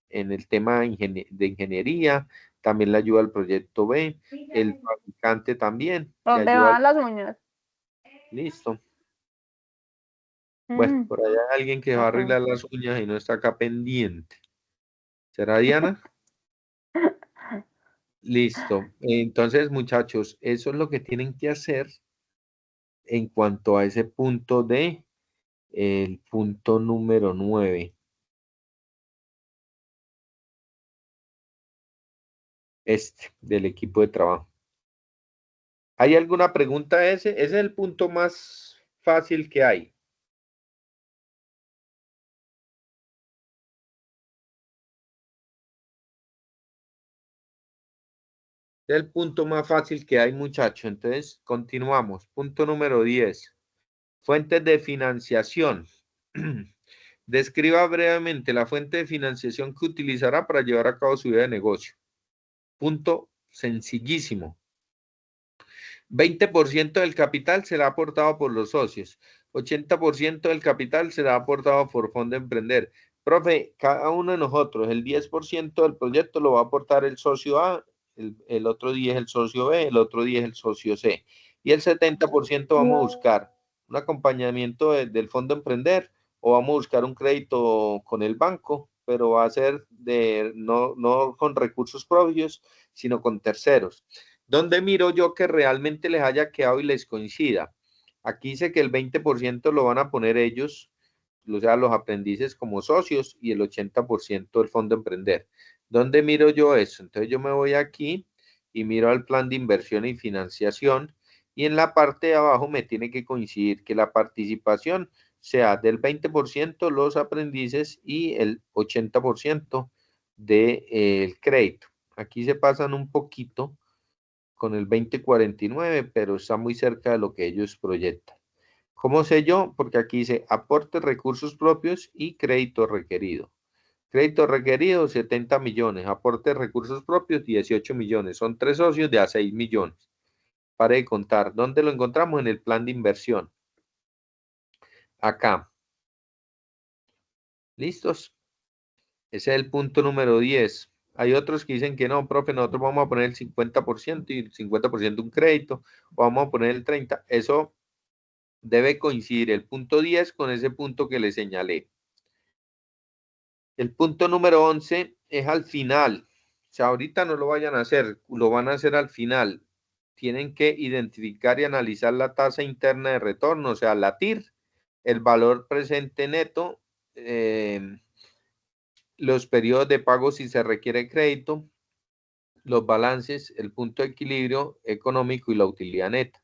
Speaker 1: en el tema de ingeniería, también le ayuda al proyecto B, el fabricante también le
Speaker 4: ¿Dónde
Speaker 1: ayuda.
Speaker 4: van las uñas?
Speaker 1: Listo. Bueno, por allá hay alguien que va a arreglar las uñas y no está acá pendiente. ¿Será Diana? Listo. Entonces, muchachos, eso es lo que tienen que hacer en cuanto a ese punto de el punto número 9. Del equipo de trabajo. ¿Hay alguna pregunta ese? Ese es el punto más fácil que hay. Es el punto más fácil que hay, muchachos. Entonces, continuamos. Punto número 10. Fuentes de financiación. Describa brevemente la fuente de financiación que utilizará para llevar a cabo su idea de negocio. Punto sencillísimo. 20% del capital será aportado por los socios. 80% del capital será aportado por Fondo Emprender. Profe, cada uno de nosotros, el 10% del proyecto lo va a aportar el socio A, el otro 10 el socio B, el otro 10 el socio C. Y el 70% vamos a buscar un acompañamiento del Fondo Emprender o vamos a buscar un crédito con el banco, pero va a ser no con recursos propios, sino con terceros. ¿Dónde miro yo que realmente les haya quedado y les coincida? Aquí dice que el 20% lo van a poner ellos, o sea, los aprendices como socios y el 80% del Fondo Emprender. ¿Dónde miro yo eso? Entonces yo me voy aquí y miro al plan de inversión y financiación y en la parte de abajo me tiene que coincidir que la participación sea del 20% los aprendices y el 80% del crédito. Aquí se pasan un poquito con el 2049, pero está muy cerca de lo que ellos proyectan. ¿Cómo sé yo? Porque aquí dice aporte recursos propios y crédito requerido. Crédito requerido 70 millones, aporte recursos propios 18 millones, son 3 socios de a 6 millones. Pare de contar. ¿Dónde lo encontramos? En el plan de inversión. Acá. ¿Listos? Ese es el punto número 10. Hay otros que dicen que no, profe, nosotros vamos a poner el 50% y el 50% un crédito, o vamos a poner el 30%. Eso debe coincidir el punto 10 con ese punto que le señalé. El punto número 11 es al final. O sea, ahorita no lo vayan a hacer, lo van a hacer al final. Tienen que identificar y analizar la tasa interna de retorno, o sea, la TIR, el valor presente neto, los periodos de pago si se requiere crédito, los balances, el punto de equilibrio económico y la utilidad neta.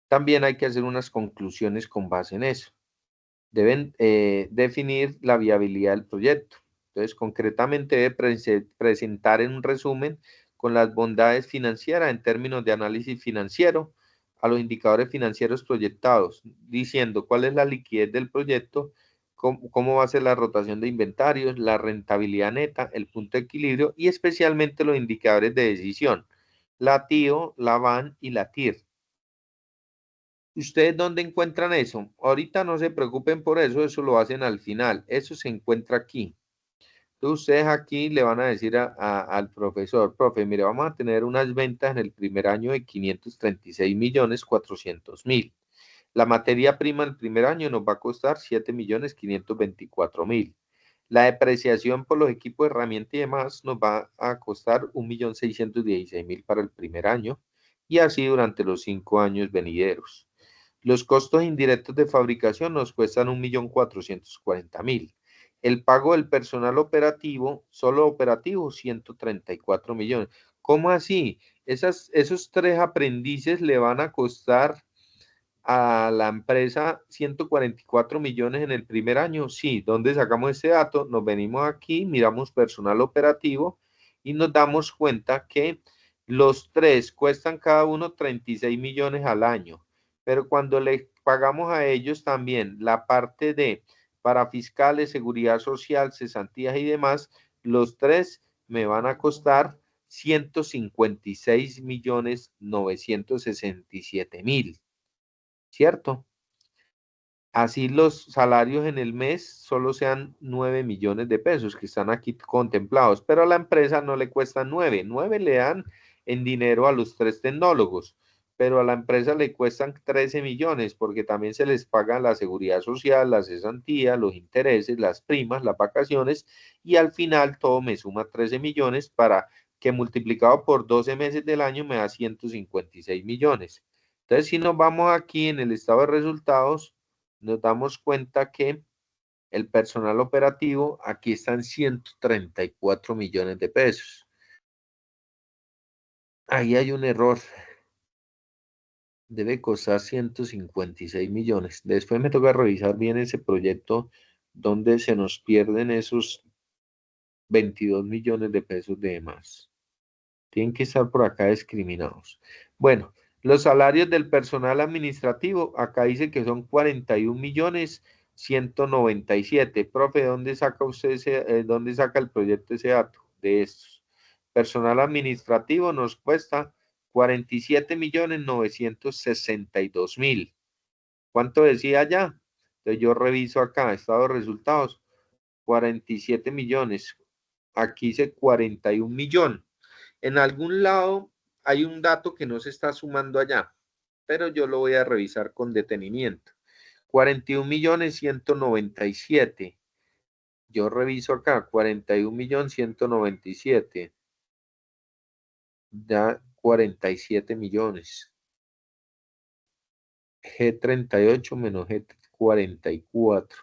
Speaker 1: También hay que hacer unas conclusiones con base en eso. Deben definir la viabilidad del proyecto. Entonces, concretamente debe presentar en un resumen con las bondades financieras en términos de análisis financiero a los indicadores financieros proyectados, diciendo cuál es la liquidez del proyecto, cómo va a ser la rotación de inventarios, la rentabilidad neta, el punto de equilibrio y especialmente los indicadores de decisión, la TIO, la VAN y la TIR. ¿Ustedes dónde encuentran eso? Ahorita no se preocupen por eso, eso lo hacen al final. Eso se encuentra aquí. Entonces ustedes aquí le van a decir al profesor, profe, mire, vamos a tener unas ventas en el primer año de 536.400.000. La materia prima el primer año nos va a costar 7.524.000. La depreciación por los equipos de herramienta y demás nos va a costar 1.616.000 para el primer año y así durante los 5 años venideros. Los costos indirectos de fabricación nos cuestan 1.440.000. El pago del personal operativo, solo operativo, 134 millones. ¿Cómo así? Esos 3 aprendices le van a costar a la empresa 144 millones en el primer año. Sí, ¿dónde sacamos ese dato? Nos venimos aquí, miramos personal operativo y nos damos cuenta que los 3 cuestan cada uno 36 millones al año. Pero cuando le pagamos a ellos también la parte de parafiscales, seguridad social, cesantías y demás, los 3 me van a costar 156.967.000. ¿Cierto? así los salarios en el mes solo sean 9 millones de pesos que están aquí contemplados, pero a la empresa no le cuestan 9, 9 le dan en dinero a los 3 tecnólogos, pero a la empresa le cuestan 13 millones porque también se les paga la seguridad social, la cesantía, los intereses, las primas, las vacaciones y al final todo me suma 13 millones para que multiplicado por 12 meses del año me da 156 millones. Entonces, si nos vamos aquí en el estado de resultados, nos damos cuenta que el personal operativo aquí están 134 millones de pesos. Ahí hay un error. Debe costar 156 millones. Después me toca revisar bien ese proyecto donde se nos pierden esos 22 millones de pesos de más. Tienen que estar por acá discriminados. Bueno, los salarios del personal administrativo, acá dice que son 41 millones 197. Profe, ¿dónde saca usted dónde saca el proyecto ese dato de estos? Personal administrativo nos cuesta 47 millones 962 mil. ¿Cuánto decía allá? Entonces yo reviso acá, estado de resultados, 47 millones. Aquí dice 41 millones. En algún lado hay un dato que no se está sumando allá, pero yo lo voy a revisar con detenimiento. 41 millones 197. Yo reviso acá, 41 millones 197. Da 47 millones. G38 menos G44.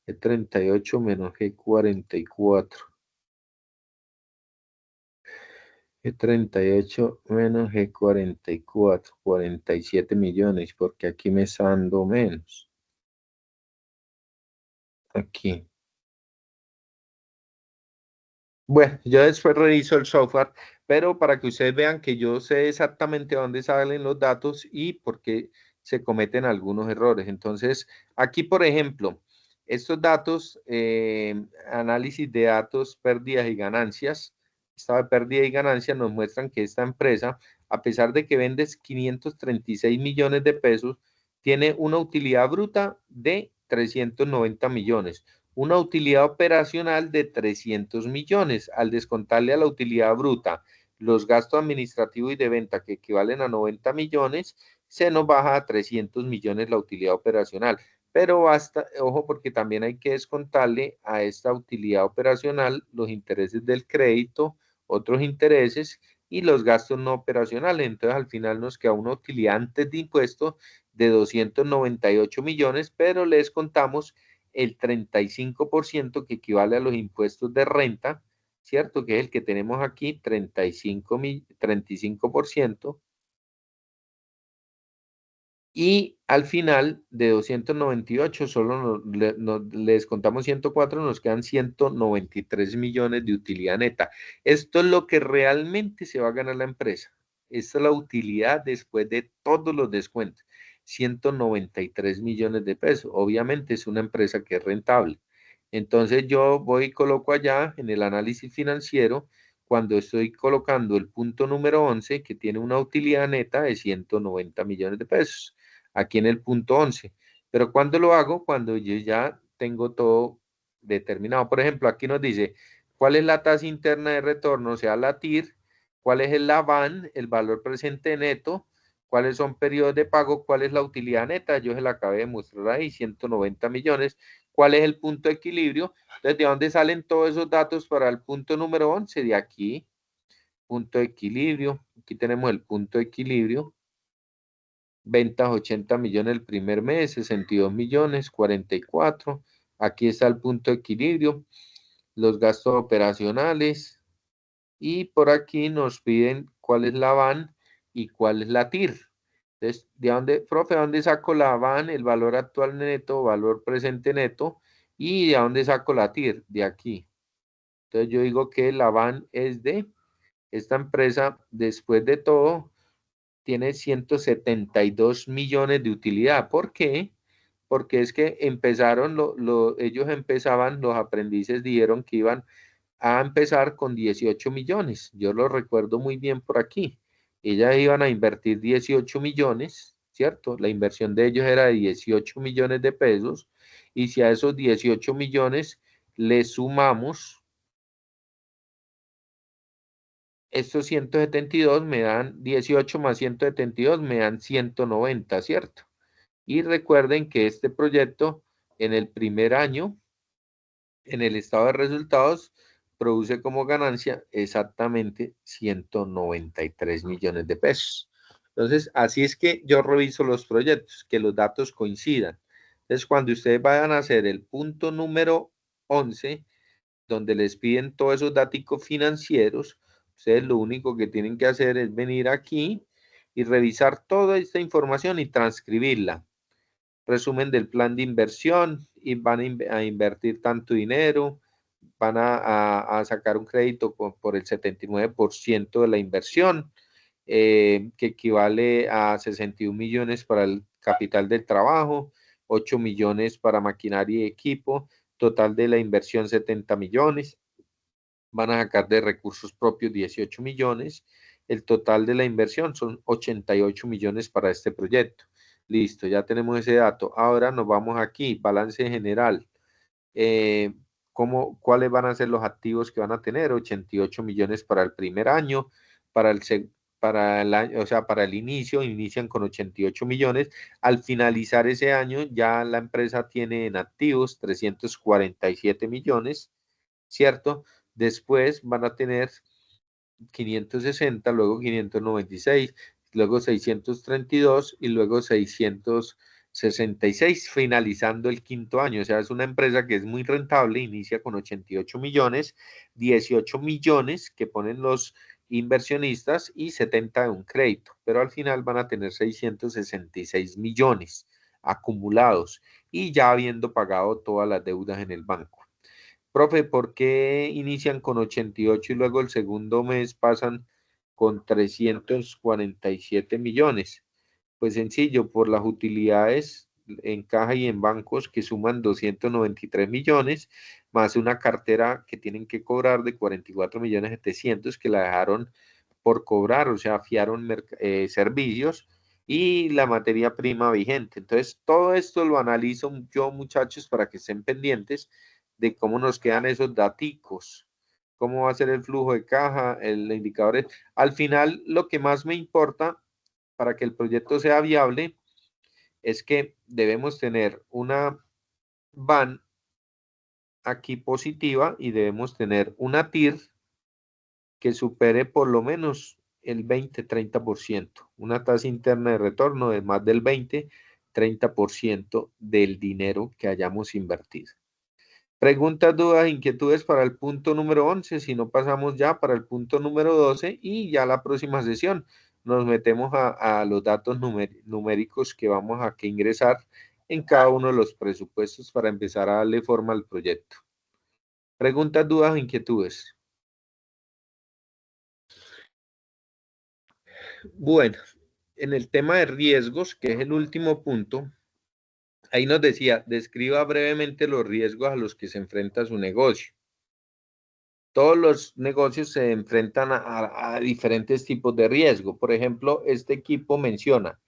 Speaker 1: G38 menos G44. 38 menos G44, 47 millones, porque aquí me está dando menos. Aquí. Bueno, yo después reviso el software, pero para que ustedes vean que yo sé exactamente dónde salen los datos y por qué se cometen algunos errores. Entonces, aquí, por ejemplo, estos datos, análisis de datos, pérdidas y ganancias, estado de pérdida y ganancia nos muestran que esta empresa, a pesar de que vende 536 millones de pesos, tiene una utilidad bruta de 390 millones, una utilidad operacional de 300 millones. Al descontarle a la utilidad bruta los gastos administrativos y de venta que equivalen a 90 millones, se nos baja a 300 millones la utilidad operacional. Pero basta, ojo, porque también hay que descontarle a esta utilidad operacional los intereses del crédito, otros intereses y los gastos no operacionales. Entonces, al final nos queda una utilidad antes de impuestos de 298 millones, pero le descontamos el 35% que equivale a los impuestos de renta, ¿cierto? Que es el que tenemos aquí, 35%. Y al final de 298 solo le descontamos 104, nos quedan 193 millones de utilidad neta. Esto es lo que realmente se va a ganar la empresa. Esta es la utilidad después de todos los descuentos. 193 millones de pesos. Obviamente es una empresa que es rentable. Entonces yo voy y coloco allá en el análisis financiero, cuando estoy colocando el punto número 11, que tiene una utilidad neta de 190 millones de pesos aquí en el punto 11. Pero ¿cuándo lo hago? Cuando yo ya tengo todo determinado. Por ejemplo, aquí nos dice, ¿cuál es la tasa interna de retorno? O sea, la TIR, ¿cuál es el LAVAN, el valor presente neto? ¿Cuáles son periodos de pago? ¿Cuál es la utilidad neta? Yo se la acabé de mostrar ahí, 190 millones. ¿Cuál es el punto de equilibrio? Entonces, ¿de dónde salen todos esos datos para el punto número 11? De aquí, punto de equilibrio. Aquí tenemos el punto de equilibrio. Ventas 80 millones el primer mes, 62 millones, 44. Aquí está el punto de equilibrio, los gastos operacionales. Y por aquí nos piden cuál es la VAN y cuál es la TIR. Entonces, ¿de dónde, profe, de dónde saco la VAN, el valor actual neto, valor presente neto? ¿Y de dónde saco la TIR? De aquí. Entonces yo digo que la VAN es de esta empresa, después de todo, tiene 172 millones de utilidad. ¿Por qué? Porque es que empezaron, ellos empezaban, los aprendices dijeron que iban a empezar con 18 millones. Yo lo recuerdo muy bien por aquí. Ellas iban a invertir 18 millones, ¿cierto? La inversión de ellos era de 18 millones de pesos, y si a esos 18 millones le sumamos estos 172, me dan 18 más 172, me dan 190, ¿cierto? Y recuerden que este proyecto en el primer año, en el estado de resultados, produce como ganancia exactamente 193 millones de pesos. Entonces, así es que yo reviso los proyectos, que los datos coincidan. Entonces, cuando ustedes vayan a hacer el punto número 11, donde les piden todos esos datos financieros, ustedes lo único que tienen que hacer es venir aquí y revisar toda esta información y transcribirla. Resumen del plan de inversión, y van a invertir tanto dinero, van a sacar un crédito por el 79% de la inversión, que equivale a 61 millones para el capital del trabajo, 8 millones para maquinaria y equipo, total de la inversión 70 millones, van a sacar de recursos propios 18 millones, el total de la inversión son 88 millones para este proyecto. Listo, ya tenemos ese dato. Ahora nos vamos aquí, balance general. ¿Cuáles van a ser los activos que van a tener? 88 millones para el primer año, para el año, o sea, para el inicio, inician con 88 millones. Al finalizar ese año, ya la empresa tiene en activos 347 millones, ¿cierto? Después van a tener 560, luego 596, luego 632 y luego 666, finalizando el quinto año. O sea, es una empresa que es muy rentable, inicia con 88 millones, 18 millones que ponen los inversionistas y 70 de un crédito, pero al final van a tener 666 millones acumulados y ya habiendo pagado todas las deudas en el banco. Profe, ¿por qué inician con 88 y luego el segundo mes pasan con 347 millones? Pues sencillo, por las utilidades en caja y en bancos que suman 293 millones, más una cartera que tienen que cobrar de 44 millones 700 que la dejaron por cobrar, o sea, fiaron servicios y la materia prima vigente. Entonces, todo esto lo analizo yo, muchachos, para que estén pendientes de cómo nos quedan esos daticos, cómo va a ser el flujo de caja, el indicador. Al final, lo que más me importa para que el proyecto sea viable es que debemos tener una van aquí positiva y debemos tener una TIR que supere por lo menos el 20-30%, una tasa interna de retorno de más del 20-30% del dinero que hayamos invertido. Preguntas, dudas, inquietudes para el punto número 11, si no pasamos ya para el punto número 12 y ya la próxima sesión nos metemos a los datos numéricos que vamos a ingresar en cada uno de los presupuestos para empezar a darle forma al proyecto. Preguntas, dudas, inquietudes. Bueno, en el tema de riesgos, que es el último punto, ahí nos decía, describa brevemente los riesgos a los que se enfrenta su negocio. Todos los negocios se enfrentan a diferentes tipos de riesgo. Por ejemplo, este equipo menciona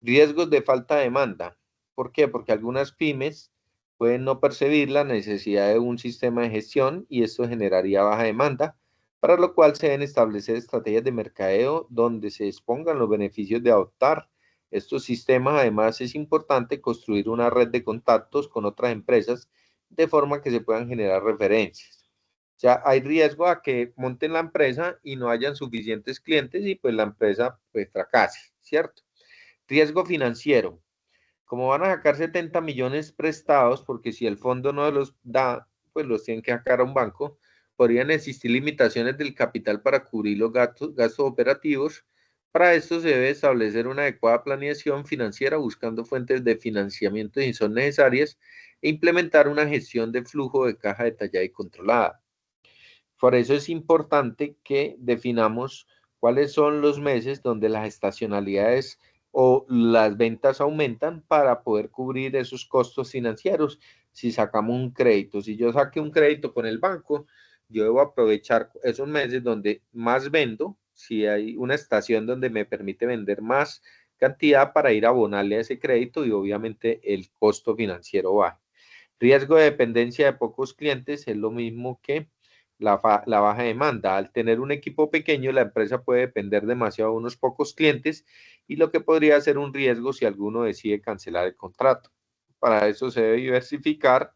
Speaker 1: riesgos de falta de demanda. ¿Por qué? Porque algunas pymes pueden no percibir la necesidad de un sistema de gestión y esto generaría baja demanda, para lo cual se deben establecer estrategias de mercadeo donde se expongan los beneficios de adoptar estos sistemas. Además, es importante construir una red de contactos con otras empresas de forma que se puedan generar referencias. O sea, hay riesgo a que monten la empresa y no hayan suficientes clientes y pues la empresa pues fracase, ¿cierto? Riesgo financiero. Como van a sacar 70 millones prestados, porque si el fondo no los da, pues los tienen que sacar a un banco, podrían existir limitaciones del capital para cubrir los gastos operativos. Para esto se debe establecer una adecuada planeación financiera buscando fuentes de financiamiento si son necesarias e implementar una gestión de flujo de caja detallada y controlada. Por eso es importante que definamos cuáles son los meses donde las estacionalidades o las ventas aumentan para poder cubrir esos costos financieros. Si sacamos un crédito, si yo saqué un crédito con el banco, yo debo aprovechar esos meses donde más vendo. Si hay una estación donde me permite vender más cantidad para ir a abonarle a ese crédito y obviamente el costo financiero baje. Riesgo de dependencia de pocos clientes es lo mismo que la baja demanda. Al tener un equipo pequeño, la empresa puede depender demasiado de unos pocos clientes y lo que podría ser un riesgo si alguno decide cancelar el contrato. Para eso se debe diversificar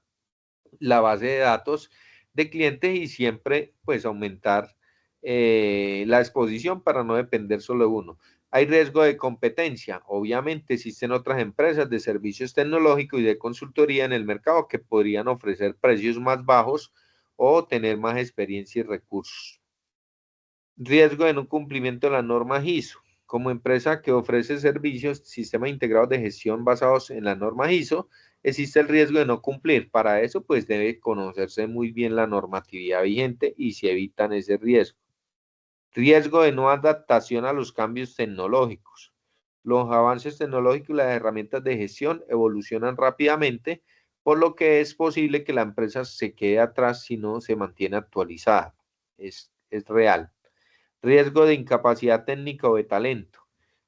Speaker 1: la base de datos de clientes y siempre pues aumentar la exposición para no depender solo de uno. Hay riesgo de competencia. Obviamente existen otras empresas de servicios tecnológicos y de consultoría en el mercado que podrían ofrecer precios más bajos o tener más experiencia y recursos. Riesgo de no cumplimiento de la norma ISO. Como empresa que ofrece servicios, sistemas integrados de gestión basados en la norma ISO, existe el riesgo de no cumplir. Para eso, pues debe conocerse muy bien la normatividad vigente y se evitan ese riesgo. Riesgo de no adaptación a los cambios tecnológicos. Los avances tecnológicos y las herramientas de gestión evolucionan rápidamente, por lo que es posible que la empresa se quede atrás si no se mantiene actualizada. Es real. Riesgo de incapacidad técnica o de talento.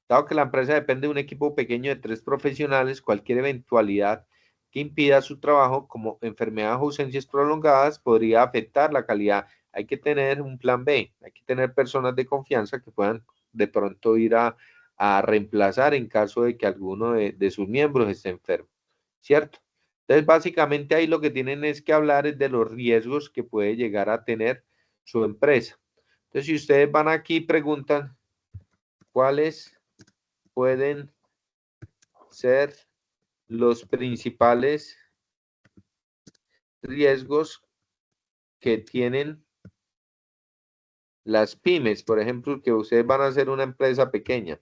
Speaker 1: Dado que la empresa depende de un equipo pequeño de 3 profesionales, cualquier eventualidad que impida su trabajo, como enfermedades o ausencias prolongadas, podría afectar la calidad. Hay que tener un plan B, hay que tener personas de confianza que puedan de pronto ir a reemplazar en caso de que alguno de sus miembros esté enfermo, ¿cierto? Entonces, básicamente ahí lo que tienen es que hablar es de los riesgos que puede llegar a tener su empresa. Entonces, si ustedes van aquí y preguntan cuáles pueden ser los principales riesgos que tienen las pymes, por ejemplo, que ustedes van a ser una empresa pequeña.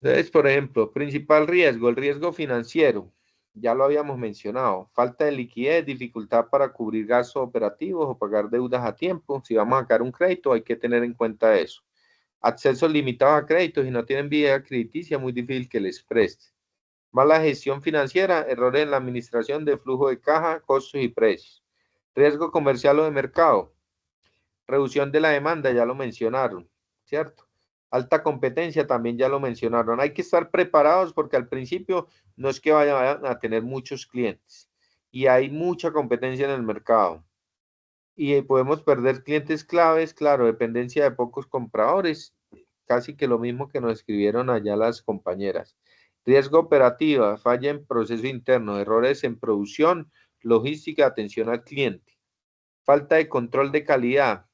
Speaker 1: Entonces, por ejemplo, principal riesgo, el riesgo financiero. Ya lo habíamos mencionado. Falta de liquidez, dificultad para cubrir gastos operativos o pagar deudas a tiempo. Si vamos a sacar un crédito, hay que tener en cuenta eso. Acceso limitado a créditos y no tienen vida crediticia, muy difícil que les preste. Mala gestión financiera, errores en la administración de flujo de caja, costos y precios. Riesgo comercial o de mercado. Reducción de la demanda, ya lo mencionaron, ¿cierto? Alta competencia, también ya lo mencionaron. Hay que estar preparados porque al principio no es que vayan a tener muchos clientes y hay mucha competencia en el mercado. Y podemos perder clientes claves, claro, dependencia de pocos compradores, casi que lo mismo que nos escribieron allá las compañeras. Riesgo operativa, falla en proceso interno, errores en producción, logística, atención al cliente. Falta de control de calidad.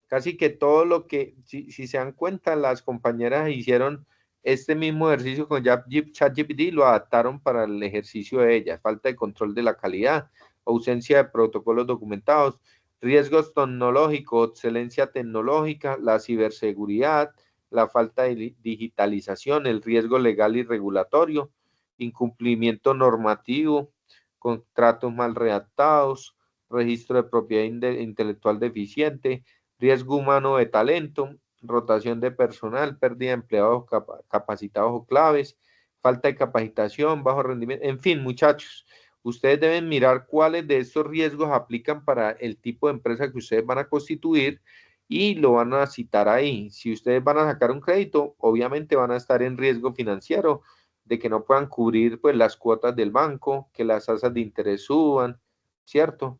Speaker 1: Casi que todo lo que, si se dan cuenta, las compañeras hicieron este mismo ejercicio con ChatGPT, lo adaptaron para el ejercicio de ellas. Falta de control de la calidad, ausencia de protocolos documentados, riesgos tecnológicos, excelencia tecnológica, la ciberseguridad, la falta de digitalización, el riesgo legal y regulatorio, incumplimiento normativo, contratos mal redactados, registro de propiedad intelectual deficiente, riesgo humano de talento, rotación de personal, pérdida de empleados capacitados o claves, falta de capacitación, bajo rendimiento, en fin, muchachos, ustedes deben mirar cuáles de estos riesgos aplican para el tipo de empresa que ustedes van a constituir y lo van a citar ahí. Si ustedes van a sacar un crédito, obviamente van a estar en riesgo financiero de que no puedan cubrir pues las cuotas del banco, que las tasas de interés suban, ¿cierto?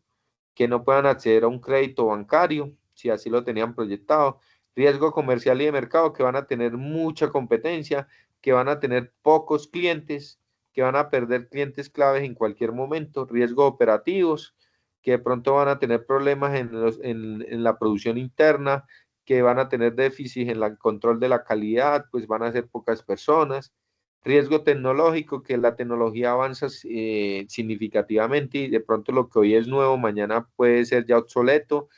Speaker 1: Que no puedan acceder a un crédito bancario, si así lo tenían proyectado. Riesgo comercial y de mercado, que van a tener mucha competencia, que van a tener pocos clientes, que van a perder clientes claves en cualquier momento. Riesgo operativos, que de pronto van a tener problemas en la producción interna, que van a tener déficit en el control de la calidad, pues van a ser pocas personas. Riesgo tecnológico, que la tecnología avanza significativamente y de pronto lo que hoy es nuevo, mañana puede ser ya obsoleto.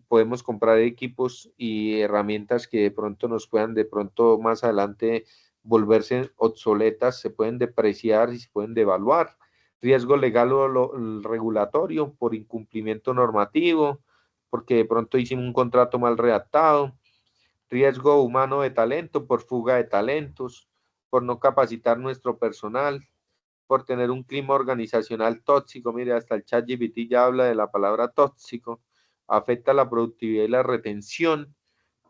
Speaker 1: Podemos comprar equipos y herramientas que de pronto nos puedan de pronto más adelante volverse obsoletas, se pueden depreciar y se pueden devaluar. Riesgo legal o regulatorio por incumplimiento normativo, porque de pronto hicimos un contrato mal redactado. Riesgo humano de talento por fuga de talentos, por no capacitar nuestro personal, por tener un clima organizacional tóxico. Mire, hasta el ChatGPT ya habla de la palabra tóxico. Afecta la productividad y la retención,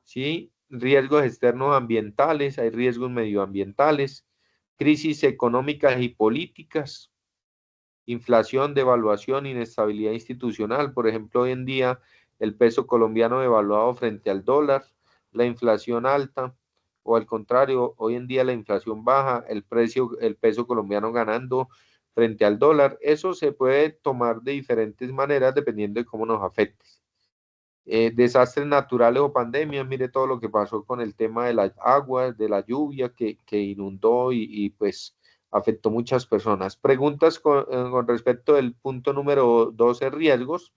Speaker 1: ¿sí? Riesgos externos ambientales, hay riesgos medioambientales, crisis económicas y políticas, inflación, devaluación, inestabilidad institucional. Por ejemplo, hoy en día el peso colombiano devaluado frente al dólar, la inflación alta, o al contrario, hoy en día la inflación baja, el peso colombiano ganando frente al dólar. Eso se puede tomar de diferentes maneras dependiendo de cómo nos afecte. Desastres naturales o pandemias, mire todo lo que pasó con el tema de las aguas, de la lluvia que inundó y pues afectó muchas personas. Preguntas con respecto del punto número 12, riesgos.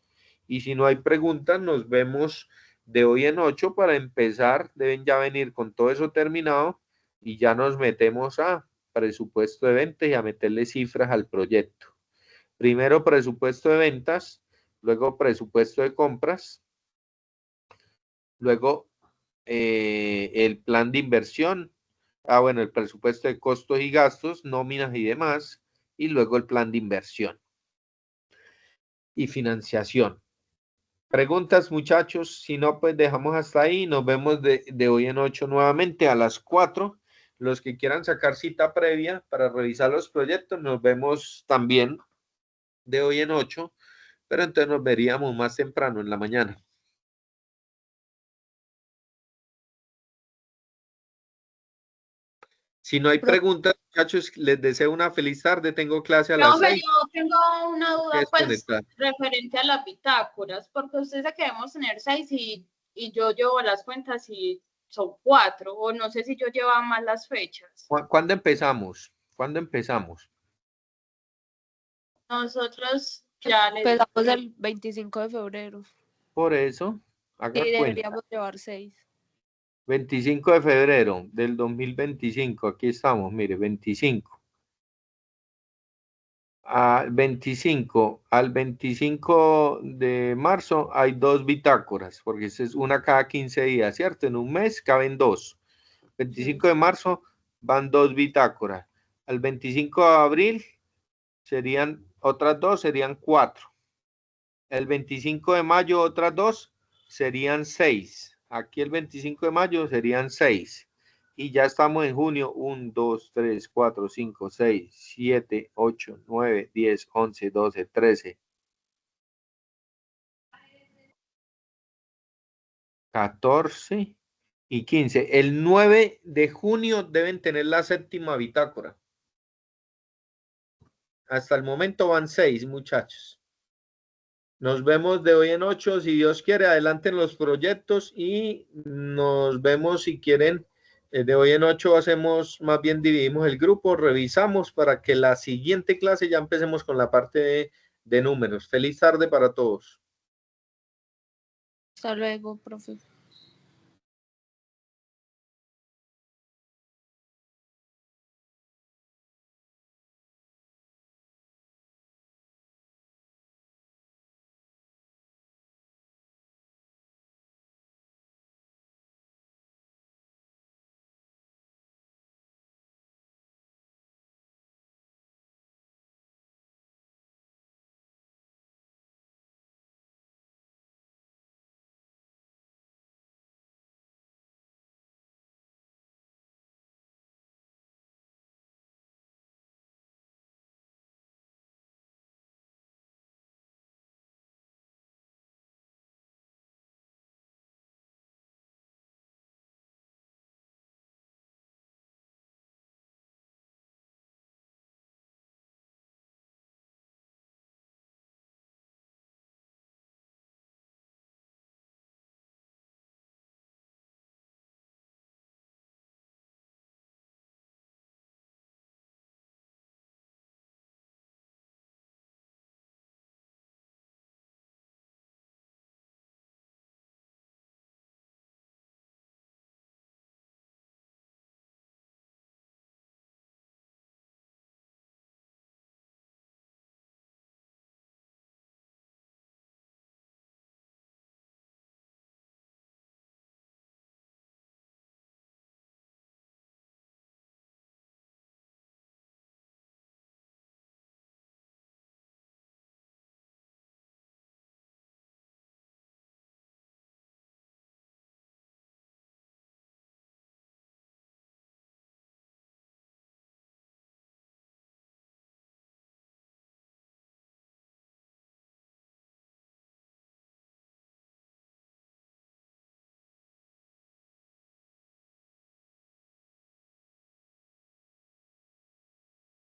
Speaker 1: Y si no hay preguntas, nos vemos de hoy en 8 para empezar. Deben ya venir con todo eso terminado y ya nos metemos a presupuesto de ventas y a meterle cifras al proyecto. Primero presupuesto de ventas, luego presupuesto de compras, luego el plan de inversión, bueno, el presupuesto de costos y gastos, nóminas y demás, y luego el plan de inversión y financiación. Preguntas, muchachos, si no, pues dejamos hasta ahí, nos vemos de hoy en 8 nuevamente a las 4. Los que quieran sacar cita previa para revisar los proyectos, nos vemos también de hoy en 8, pero entonces nos veríamos más temprano en la mañana. Si no hay preguntas, muchachos, les deseo una feliz tarde. Tengo clase a las 6.
Speaker 5: Yo tengo una duda, pues,
Speaker 1: Desconectar.
Speaker 5: referente a las bitácoras, porque usted dice que debemos tener 6 y yo llevo las cuentas y son 4, o no sé si yo llevaba mal las fechas.
Speaker 1: ¿Cuándo empezamos? ¿Cuándo empezamos?
Speaker 5: Nosotros ya les
Speaker 3: Empezamos el 25 de febrero.
Speaker 1: Por eso, haga
Speaker 3: Y
Speaker 1: cuenta.
Speaker 3: deberíamos llevar 6.
Speaker 1: 25 de febrero del 2025. Aquí estamos, mire, 25. Al 25 de marzo hay 2 bitácoras, porque es una cada 15 días, ¿cierto? En un mes caben 2. 25 de marzo van 2 bitácoras. Al 25 de abril serían otras 2, serían 4. El 25 de mayo otras 2, serían 6. Aquí el 25 de mayo serían 6. Y ya estamos en junio. 1, 2, 3, 4, 5, 6, 7, 8, 9, 10, 11, 12, 13, 14 y 15. El 9 de junio deben tener la 7ª bitácora. Hasta el momento van 6, muchachos. Nos vemos de hoy en 8, si Dios quiere, adelanten los proyectos y nos vemos si quieren. De hoy en 8 hacemos, más bien dividimos el grupo, revisamos para que la siguiente clase ya empecemos con la parte de números. Feliz tarde para todos.
Speaker 3: Hasta luego, profe.